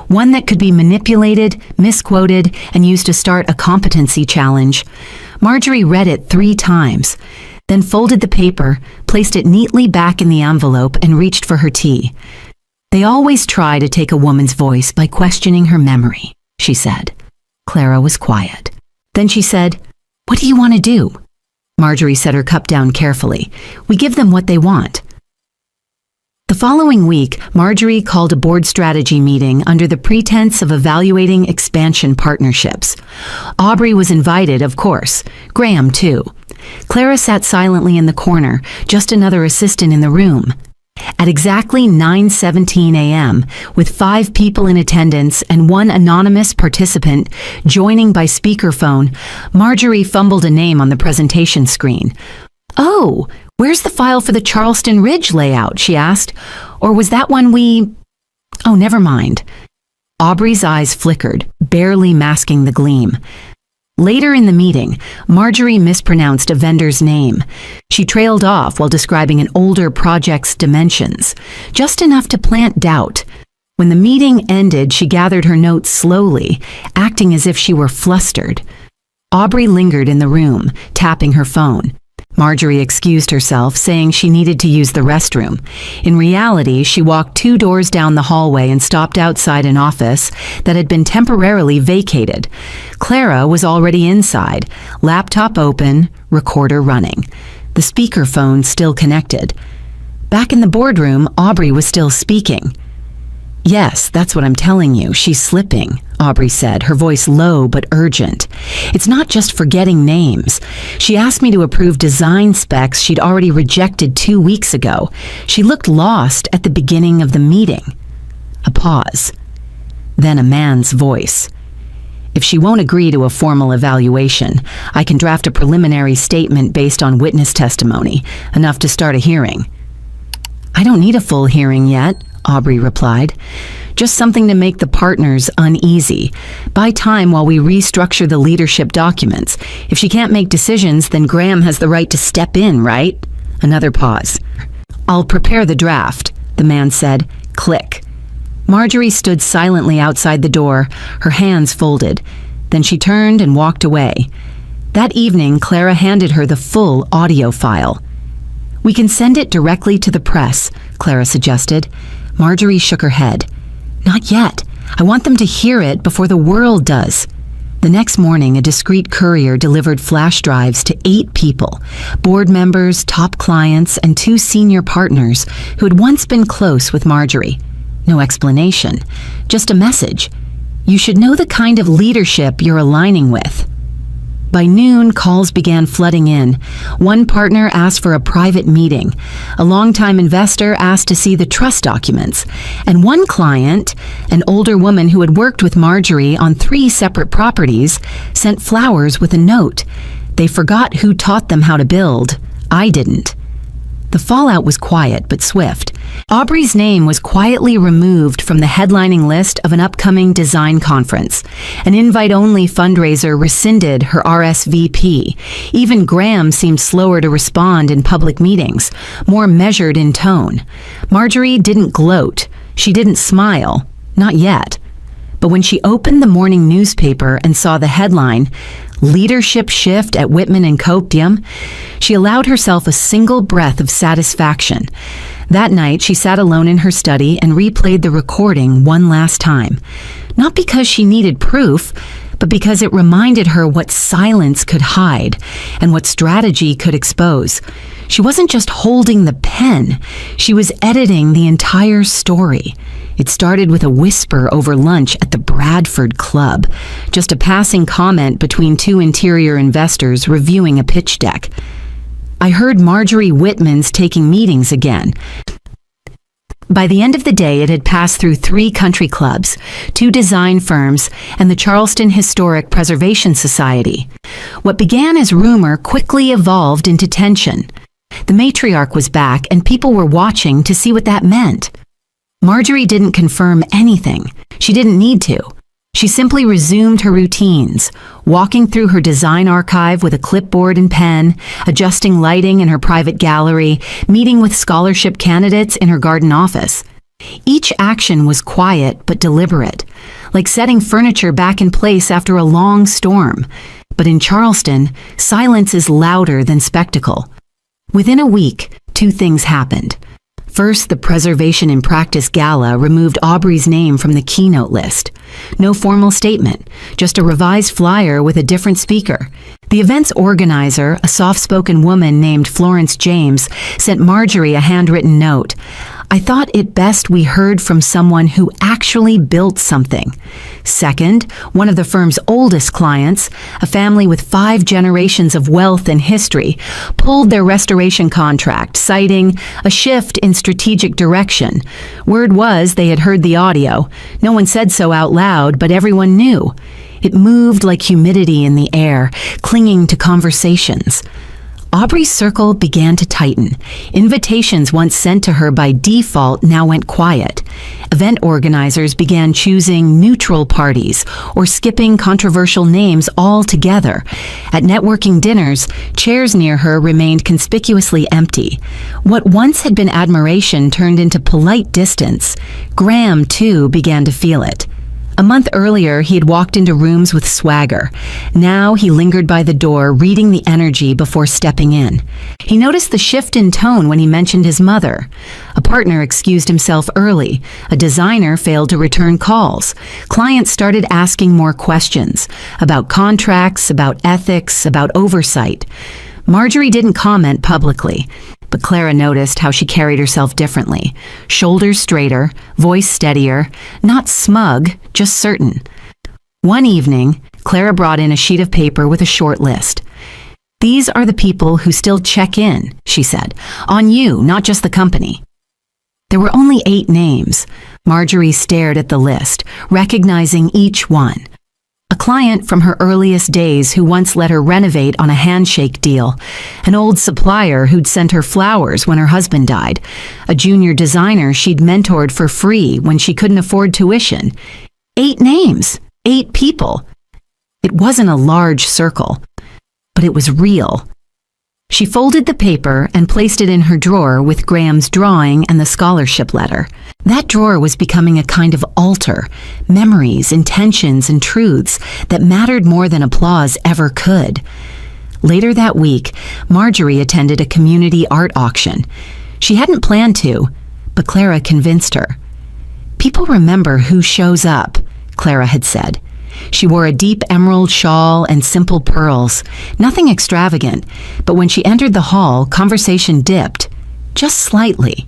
One that could be manipulated, misquoted, and used to start a competency challenge. Marjorie read it 3 times. Then folded the paper, placed it neatly back in the envelope, and reached for her tea. "They always try to take a woman's voice by questioning her memory," she said. Clara was quiet. Then she said, "What do you want to do?" Marjorie set her cup down carefully. "We give them what they want." The following week, Marjorie called a board strategy meeting under the pretense of evaluating expansion partnerships. Aubrey was invited, of course. Graham, too. Clara sat silently in the corner, just another assistant in the room. At exactly 9:17 a.m., with 5 people in attendance and 1 anonymous participant joining by speakerphone, Marjorie fumbled a name on the presentation screen. "Oh, where's the file for the Charleston Ridge layout?" she asked. "Or was that one we—" "Oh, never mind." Aubrey's eyes flickered, barely masking the gleam. Later in the meeting, Marjorie mispronounced a vendor's name. She trailed off while describing an older project's dimensions, just enough to plant doubt. When the meeting ended, she gathered her notes slowly, acting as if she were flustered. Aubrey lingered in the room, tapping her phone. Marjorie excused herself, saying she needed to use the restroom. In reality, she walked 2 doors down the hallway and stopped outside an office that had been temporarily vacated. Clara was already inside, laptop open, recorder running. The speakerphone still connected. Back in the boardroom, Aubrey was still speaking. "Yes, that's what I'm telling you. She's slipping," Aubrey said, her voice low but urgent. "It's not just forgetting names. She asked me to approve design specs she'd already rejected 2 weeks ago. She looked lost at the beginning of the meeting." A pause. Then a man's voice. "If she won't agree to a formal evaluation, I can draft a preliminary statement based on witness testimony, enough to start a hearing." "I don't need a full hearing yet," Aubrey replied. "Just something to make the partners uneasy. Buy time while we restructure the leadership documents. If she can't make decisions, then Graham has the right to step in, right?" Another pause. "I'll prepare the draft," the man said. Click. Marjorie stood silently outside the door, her hands folded. Then she turned and walked away. That evening, Clara handed her the full audio file. "We can send it directly to the press," Clara suggested. Marjorie shook her head. "Not yet. I want them to hear it before the world does." The next morning, a discreet courier delivered flash drives to 8 people, board members, top clients, and 2 senior partners who had once been close with Marjorie. No explanation, just a message. "You should know the kind of leadership you're aligning with." By noon, calls began flooding in. One partner asked for a private meeting. A longtime investor asked to see the trust documents. And one client, an older woman who had worked with Marjorie on 3 separate properties, sent flowers with a note. "They forgot who taught them how to build. I didn't." The fallout was quiet but swift. Aubrey's name was quietly removed from the headlining list of an upcoming design conference. An invite-only fundraiser rescinded her RSVP. Even Graham seemed slower to respond in public meetings, more measured in tone. Marjorie didn't gloat. She didn't smile. Not yet. But when she opened the morning newspaper and saw the headline, "Leadership Shift at Whitman and Coptium," she allowed herself a single breath of satisfaction. That night, she sat alone in her study and replayed the recording one last time. Not because she needed proof, but because it reminded her what silence could hide and what strategy could expose. She wasn't just holding the pen, she was editing the entire story. It started with a whisper over lunch at the Bradford Club, just a passing comment between 2 interior investors reviewing a pitch deck. "I heard Marjorie Whitman's taking meetings again." By the end of the day, it had passed through 3 country clubs, 2 design firms, and the Charleston Historic Preservation Society. What began as rumor quickly evolved into tension. The matriarch was back, and people were watching to see what that meant. Marjorie didn't confirm anything. She didn't need to. She simply resumed her routines, walking through her design archive with a clipboard and pen, adjusting lighting in her private gallery, meeting with scholarship candidates in her garden office. Each action was quiet but deliberate, like setting furniture back in place after a long storm. But in Charleston, silence is louder than spectacle. Within a week, 2 things happened. First, the Preservation in Practice Gala removed Aubrey's name from the keynote list. No formal statement, just a revised flyer with a different speaker. The event's organizer, a soft-spoken woman named Florence James, sent Marjorie a handwritten note. "I thought it best we heard from someone who actually built something." Second, one of the firm's oldest clients, a family with 5 generations of wealth and history, pulled their restoration contract, citing a shift in strategic direction. Word was they had heard the audio. No one said so out loud, but everyone knew. It moved like humidity in the air, clinging to conversations. Aubrey's circle began to tighten. Invitations once sent to her by default now went quiet. Event organizers began choosing neutral parties or skipping controversial names altogether. At networking dinners, chairs near her remained conspicuously empty. What once had been admiration turned into polite distance. Graham, too, began to feel it. A month earlier, he had walked into rooms with swagger. Now he lingered by the door, reading the energy before stepping in. He noticed the shift in tone when he mentioned his mother. A partner excused himself early. A designer failed to return calls. Clients started asking more questions about contracts, about ethics, about oversight. Marjorie didn't comment publicly, but Clara noticed how she carried herself differently. Shoulders straighter, voice steadier, not smug, just certain. One evening, Clara brought in a sheet of paper with a short list. "These are the people who still check in," she said. "On you, not just the company." There were only 8 names. Marjorie stared at the list, recognizing each one. A client from her earliest days who once let her renovate on a handshake deal, an old supplier who'd sent her flowers when her husband died, a junior designer she'd mentored for free when she couldn't afford tuition. 8 names, 8 people. It wasn't a large circle, but it was real. She folded the paper and placed it in her drawer with Graham's drawing and the scholarship letter. That drawer was becoming a kind of altar, memories, intentions, and truths that mattered more than applause ever could. Later that week, Marjorie attended a community art auction. She hadn't planned to, but Clara convinced her. "People remember who shows up," Clara had said. She wore a deep emerald shawl and simple pearls, nothing extravagant, but when she entered the hall, conversation dipped, just slightly.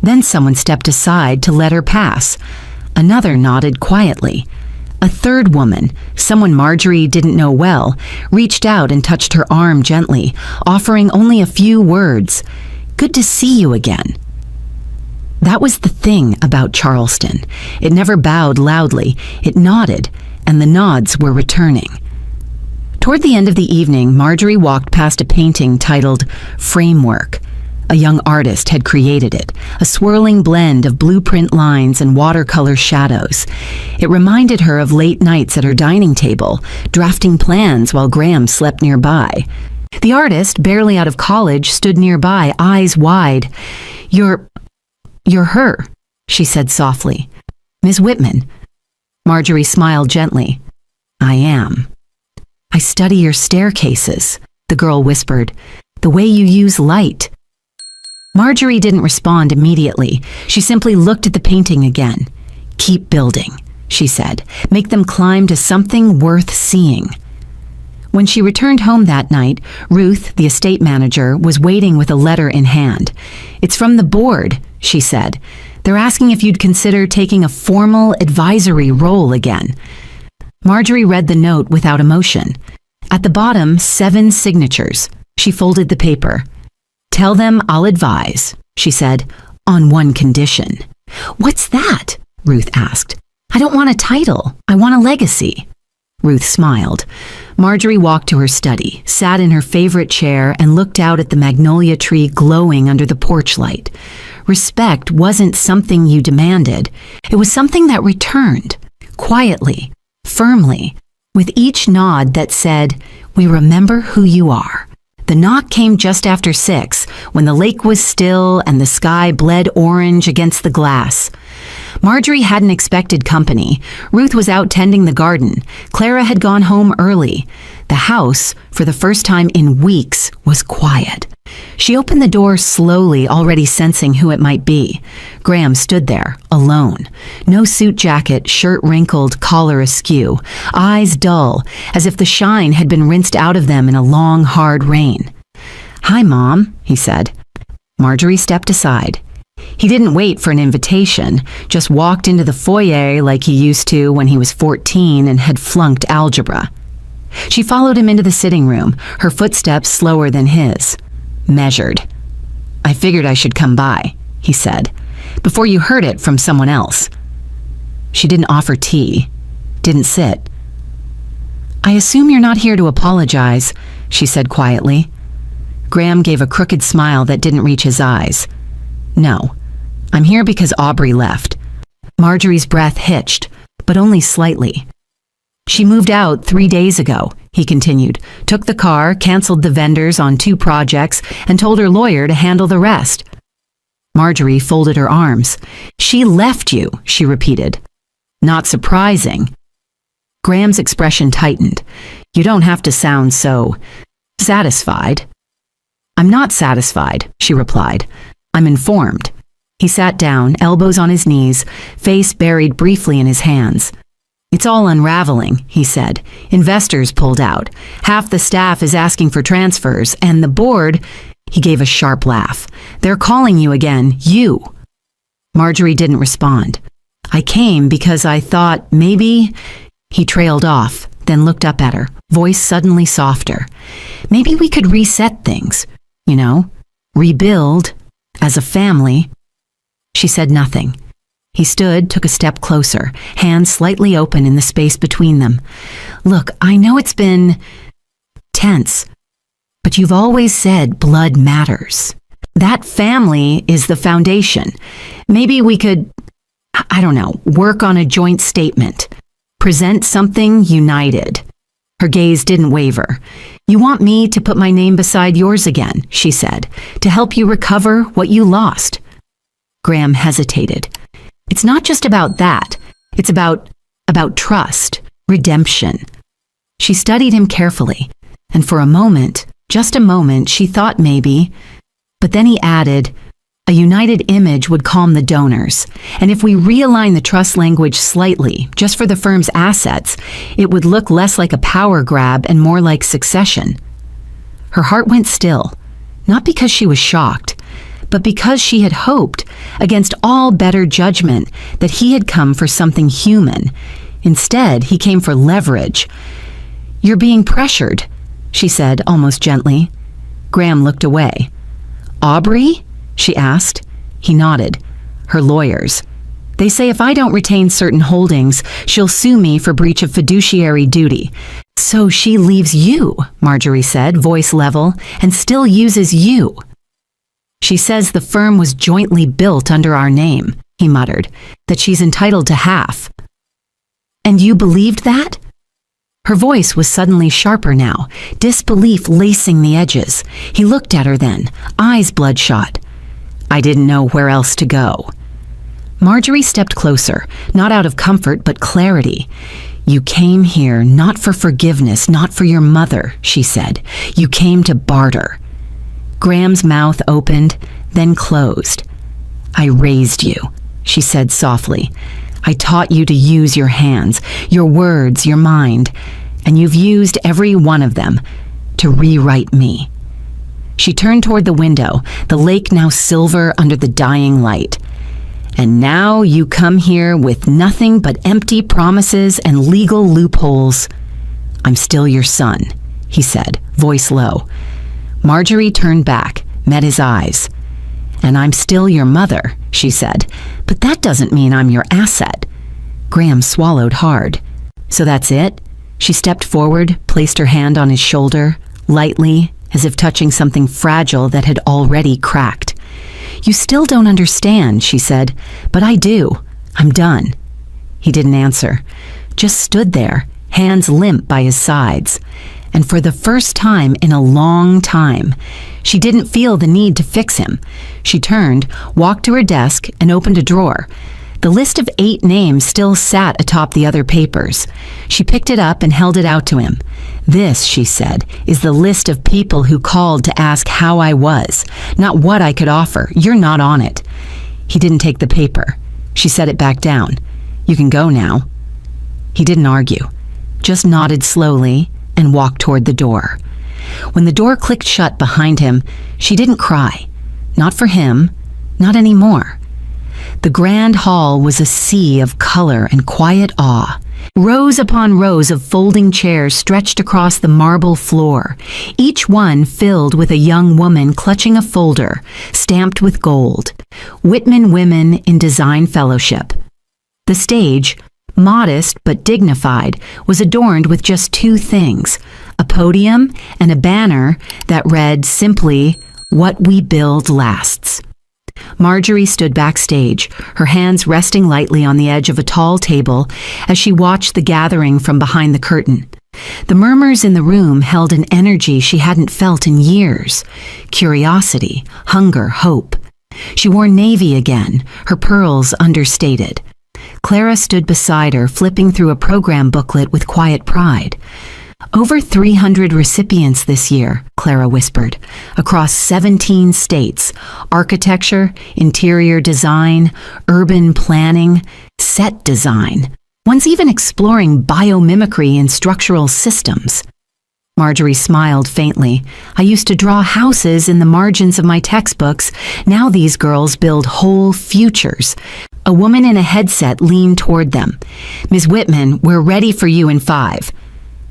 Then someone stepped aside to let her pass. Another nodded quietly. A third woman, someone Marjorie didn't know well, reached out and touched her arm gently, offering only a few words. "Good to see you again." That was the thing about Charleston. It never bowed loudly, it nodded, and the nods were returning. Toward the end of the evening, Marjorie walked past a painting titled Framework. A young artist had created it, a swirling blend of blueprint lines and watercolor shadows. It reminded her of late nights at her dining table, drafting plans while Graham slept nearby. The artist, barely out of college, stood nearby, eyes wide. You're her," she said softly. "Ms. Whitman." Marjorie smiled gently. "I am." "I study your staircases," the girl whispered. "The way you use light." Marjorie didn't respond immediately. She simply looked at the painting again. "Keep building," she said. "Make them climb to something worth seeing." When she returned home that night, Ruth, the estate manager, was waiting with a letter in hand. "It's from the board," she said. "They're asking if you'd consider taking a formal advisory role again." Marjorie read the note without emotion. At the bottom, 7 signatures. She folded the paper. "Tell them I'll advise," she said, "on one condition." "What's that?" Ruth asked. "I don't want a title. I want a legacy." Ruth smiled. Marjorie walked to her study, sat in her favorite chair, and looked out at the magnolia tree glowing under the porch light. Respect wasn't something you demanded. It was something that returned, quietly, firmly, with each nod that said, "We remember who you are." The knock came just after 6, when the lake was still and the sky bled orange against the glass. Marjorie hadn't expected company. Ruth was out tending the garden. Clara had gone home early. The house, for the first time in weeks, was quiet. She opened the door slowly, already sensing who it might be. Graham stood there, alone. No suit jacket, shirt wrinkled, collar askew, eyes dull, as if the shine had been rinsed out of them in a long, hard rain. "Hi, Mom," he said. Marjorie stepped aside. He didn't wait for an invitation, just walked into the foyer like he used to when he was 14 and had flunked algebra. She followed him into the sitting room, her footsteps slower than his. Measured. "I figured I should come by," he said, "before you heard it from someone else." She didn't offer tea, didn't sit. "I assume you're not here to apologize," she said quietly. Graham gave a crooked smile that didn't reach his eyes. "No, I'm here because Aubrey left." Marjorie's breath hitched, but only slightly. "She moved out 3 days ago," he continued, "took the car, canceled the vendors on 2 projects, and told her lawyer to handle the rest." Marjorie folded her arms. "She left you," she repeated. Not surprising. Graham's expression tightened. You don't have to sound so satisfied. I'm not satisfied, she replied. I'm informed. He sat down, elbows on his knees, face buried briefly in his hands. It's all unraveling, he said. Investors pulled out. Half the staff is asking for transfers, and the board, he gave a sharp laugh. They're calling you again, you. Marjorie didn't respond. I came because I thought maybe, he trailed off, then looked up at her, voice suddenly softer. Maybe we could reset things, rebuild, as a family. She said nothing. He stood, took a step closer, hands slightly open in the space between them. Look, I know it's been tense, but you've always said blood matters. That family is the foundation. Maybe we could, work on a joint statement. Present something united. Her gaze didn't waver. You want me to put my name beside yours again, she said, to help you recover what you lost. Graham hesitated. It's not just about that. It's about trust, redemption. She studied him carefully, and for a moment, just a moment, she thought maybe, but then he added, a united image would calm the donors, and if we realign the trust language slightly, just for the firm's assets, it would look less like a power grab and more like succession. Her heart went still, not because she was shocked, but because she had hoped, against all better judgment, that he had come for something human. Instead, he came for leverage. You're being pressured, she said almost gently. Graham looked away. Aubrey? She asked. He nodded. Her lawyers. They say if I don't retain certain holdings, she'll sue me for breach of fiduciary duty. So she leaves you, Marjorie said, voice level, and still uses you. She says the firm was jointly built under our name, he muttered, that she's entitled to half. And you believed that? Her voice was suddenly sharper now, disbelief lacing the edges. He looked at her then, eyes bloodshot. I didn't know where else to go. Marjorie stepped closer, not out of comfort but clarity. You came here not for forgiveness, not for your mother, she said. You came to barter. Graham's mouth opened, then closed. I raised you, she said softly. I taught you to use your hands, your words, your mind, and you've used every one of them to rewrite me. She turned toward the window, the lake now silver under the dying light. And now you come here with nothing but empty promises and legal loopholes. I'm still your son, he said, voice low. Marjorie turned back, met his eyes. And I'm still your mother, she said, but that doesn't mean I'm your asset. Graham swallowed hard. So that's it? She stepped forward, placed her hand on his shoulder, lightly, as if touching something fragile that had already cracked. You still don't understand, she said, but I do. I'm done. He didn't answer, just stood there, hands limp by his sides. And for the first time in a long time, she didn't feel the need to fix him. She turned, walked to her desk, and opened a drawer. The list of 8 names still sat atop the other papers. She picked it up and held it out to him. This, she said, is the list of people who called to ask how I was, not what I could offer. You're not on it. He didn't take the paper. She set it back down. You can go now. He didn't argue, just nodded slowly and walked toward the door. When the door clicked shut behind him, she didn't cry. Not for him, not anymore. The grand hall was a sea of color and quiet awe. Rows upon rows of folding chairs stretched across the marble floor, each one filled with a young woman clutching a folder, stamped with gold. Whitman Women in Design Fellowship. The stage, modest but dignified, was adorned with just 2 things, a podium and a banner that read simply, "What we build lasts." Marjorie stood backstage, her hands resting lightly on the edge of a tall table as she watched the gathering from behind the curtain. The murmurs in the room held an energy she hadn't felt in years. Curiosity, hunger, hope. She wore navy again, her pearls understated. Clara stood beside her, flipping through a program booklet with quiet pride. "Over 300 recipients this year," Clara whispered, "across 17 states. Architecture, interior design, urban planning, set design. One's even exploring biomimicry and structural systems." Marjorie smiled faintly. "I used to draw houses in the margins of my textbooks. Now these girls build whole futures." A woman in a headset leaned toward them. "Ms. Whitman, we're ready for you in 5.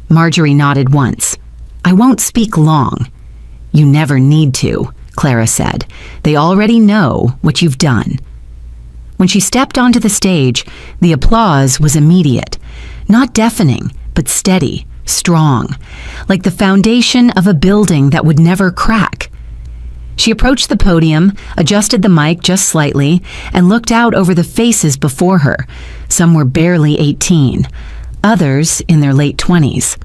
Marjorie nodded once. "I won't speak long." "You never need to," Clara said. "They already know what you've done." When she stepped onto the stage, the applause was immediate. Not deafening, but steady, strong, like the foundation of a building that would never crack. She approached the podium, adjusted the mic just slightly, and looked out over the faces before her. Some were barely 18, others in their late 20s.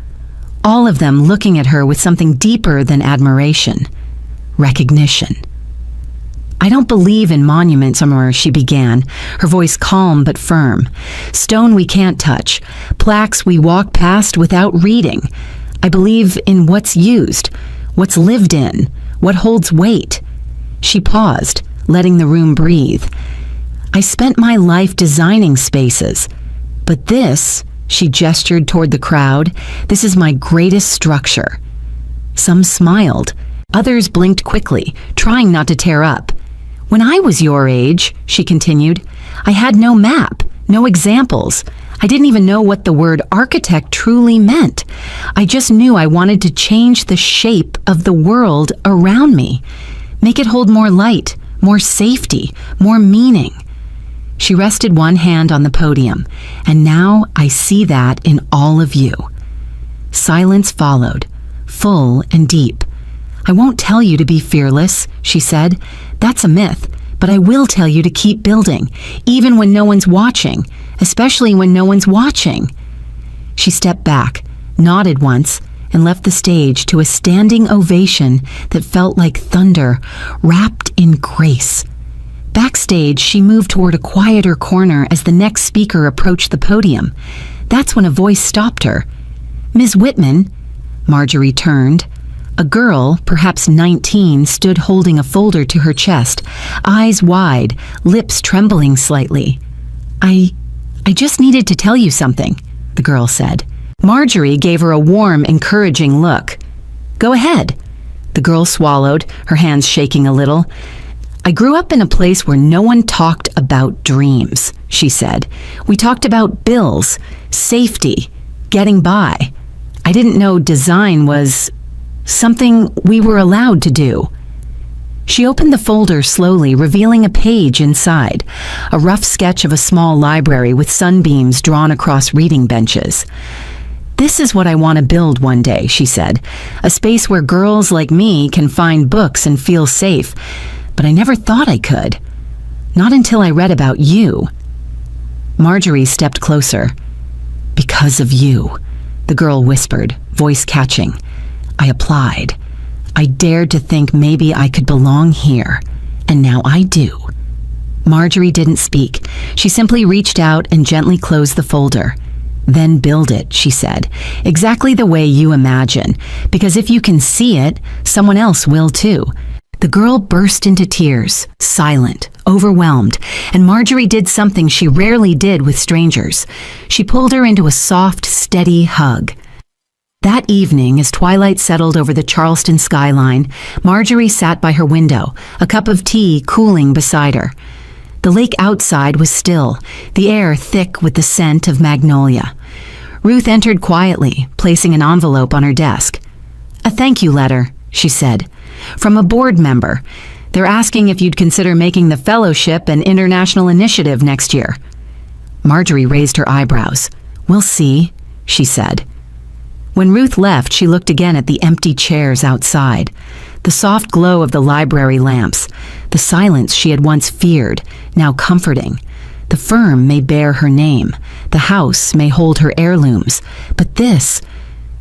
All of them looking at her with something deeper than admiration. Recognition. "I don't believe in monuments," she began, her voice calm but firm. "Stone we can't touch, plaques we walk past without reading. I believe in what's used, what's lived in, what holds weight." She paused, letting the room breathe. "I spent my life designing spaces, but this," she gestured toward the crowd, "this is my greatest structure." Some smiled. Others blinked quickly, trying not to tear up. "When I was your age," she continued, "I had no map, no examples. I didn't even know what the word architect truly meant. I just knew I wanted to change the shape of the world around me, make it hold more light, more safety, more meaning." She rested one hand on the podium, "And now I see that in all of you." Silence followed, full and deep. "I won't tell you to be fearless," she said. "That's a myth, but I will tell you to keep building, even when no one's watching, especially when no one's watching." She stepped back, nodded once, and left the stage to a standing ovation that felt like thunder, wrapped in grace. Backstage, she moved toward a quieter corner as the next speaker approached the podium. That's when a voice stopped her. "Ms. Whitman." Marjorie turned. A girl, perhaps 19, stood holding a folder to her chest, eyes wide, lips trembling slightly. I just needed to tell you something," the girl said. Marjorie gave her a warm, encouraging look. "Go ahead." The girl swallowed, her hands shaking a little. "I grew up in a place where no one talked about dreams," she said. "We talked about bills, safety, getting by. I didn't know design was something we were allowed to do." She opened the folder slowly, revealing a page inside, a rough sketch of a small library with sunbeams drawn across reading benches. "This is what I want to build one day," she said. "A space where girls like me can find books and feel safe. But I never thought I could. Not until I read about you." Marjorie stepped closer. "Because of you," the girl whispered, voice catching. "I applied. I dared to think maybe I could belong here, and now I do." Marjorie didn't speak. She simply reached out and gently closed the folder. "Then build it," she said, "exactly the way you imagine, because if you can see it, someone else will too." The girl burst into tears, silent, overwhelmed, and Marjorie did something she rarely did with strangers. She pulled her into a soft, steady hug. That evening, as twilight settled over the Charleston skyline, Marjorie sat by her window, a cup of tea cooling beside her. The lake outside was still, the air thick with the scent of magnolia. Ruth entered quietly, placing an envelope on her desk. "A thank you letter," she said, "from a board member. They're asking if you'd consider making the fellowship an international initiative next year." Marjorie raised her eyebrows. "We'll see," she said. When Ruth left, she looked again at the empty chairs outside, the soft glow of the library lamps, the silence she had once feared, now comforting. The firm may bear her name, the house may hold her heirlooms, but this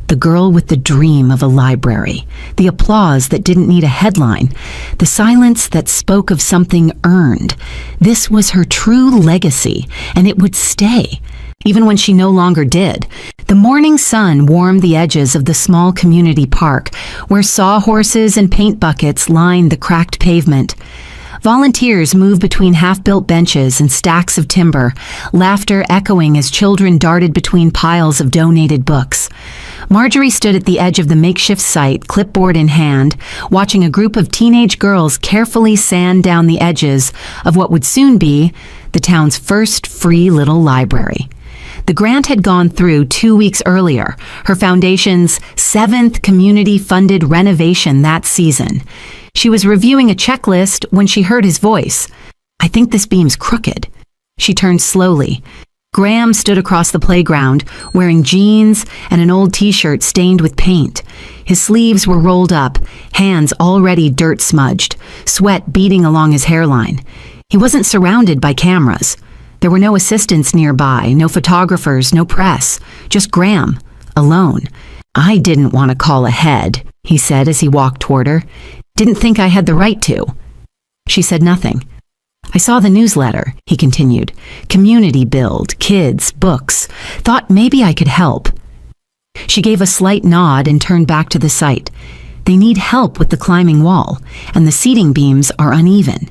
The girl with the dream of a library, the applause that didn't need a headline, the silence that spoke of something earned. This was her true legacy, and it would stay, even when she no longer did. The morning sun warmed the edges of the small community park, where sawhorses and paint buckets lined the cracked pavement. Volunteers moved between half-built benches and stacks of timber, laughter echoing as children darted between piles of donated books. Marjorie stood at the edge of the makeshift site, clipboard in hand, watching a group of teenage girls carefully sand down the edges of what would soon be the town's first free little library. The grant had gone through 2 weeks earlier, her foundation's 7th community-funded renovation that season. She was reviewing a checklist when she heard his voice. "I think this beam's crooked." She turned slowly. Graham stood across the playground, wearing jeans and an old t-shirt stained with paint. His sleeves were rolled up, hands already dirt-smudged, sweat beading along his hairline. He wasn't surrounded by cameras. There were no assistants nearby, no photographers, no press, just Graham, alone. "I didn't want to call ahead," he said as he walked toward her. "Didn't think I had the right to." She said nothing. "I saw the newsletter," he continued. "Community build, kids, books. Thought maybe I could help." She gave a slight nod and turned back to the site. "They need help with the climbing wall, and the seating beams are uneven."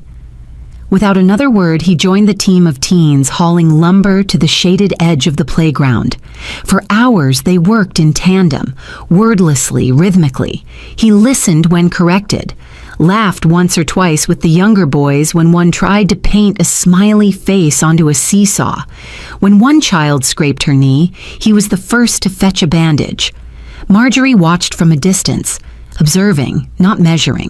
Without another word, he joined the team of teens hauling lumber to the shaded edge of the playground. For hours, they worked in tandem, wordlessly, rhythmically. He listened when corrected, laughed once or twice with the younger boys when one tried to paint a smiley face onto a seesaw. When one child scraped her knee, he was the first to fetch a bandage. Marjorie watched from a distance, observing, not measuring.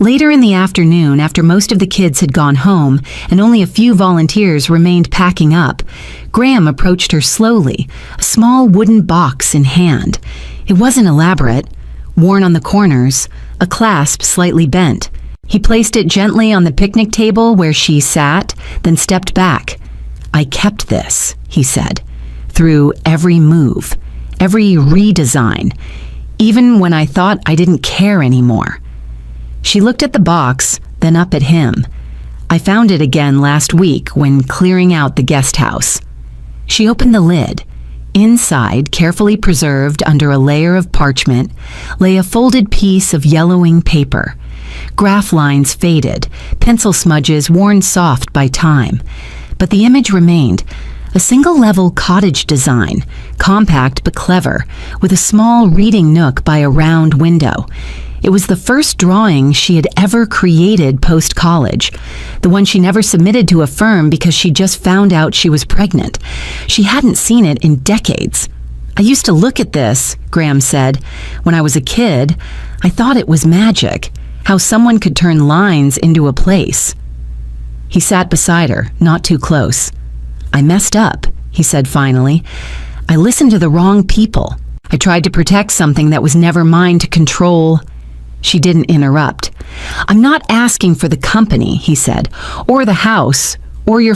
Later in the afternoon, after most of the kids had gone home and only a few volunteers remained packing up, Graham approached her slowly, a small wooden box in hand. It wasn't elaborate, worn on the corners, a clasp slightly bent. He placed it gently on the picnic table where she sat, then stepped back. "I kept this," he said, "through every move, every redesign, even when I thought I didn't care anymore." She looked at the box, then up at him. "I found it again last week when clearing out the guest house." She opened the lid. Inside, carefully preserved under a layer of parchment, lay a folded piece of yellowing paper. Graph lines faded, pencil smudges worn soft by time. But the image remained, a single-level cottage design, compact but clever, with a small reading nook by a round window. It was the first drawing she had ever created post-college, the one she never submitted to a firm because she just found out she was pregnant. She hadn't seen it in decades. "I used to look at this," Graham said. "When I was a kid, I thought it was magic, how someone could turn lines into a place." He sat beside her, not too close. "I messed up," he said finally. "I listened to the wrong people. I tried to protect something that was never mine to control." She didn't interrupt. "I'm not asking for the company," he said, "or the house, or your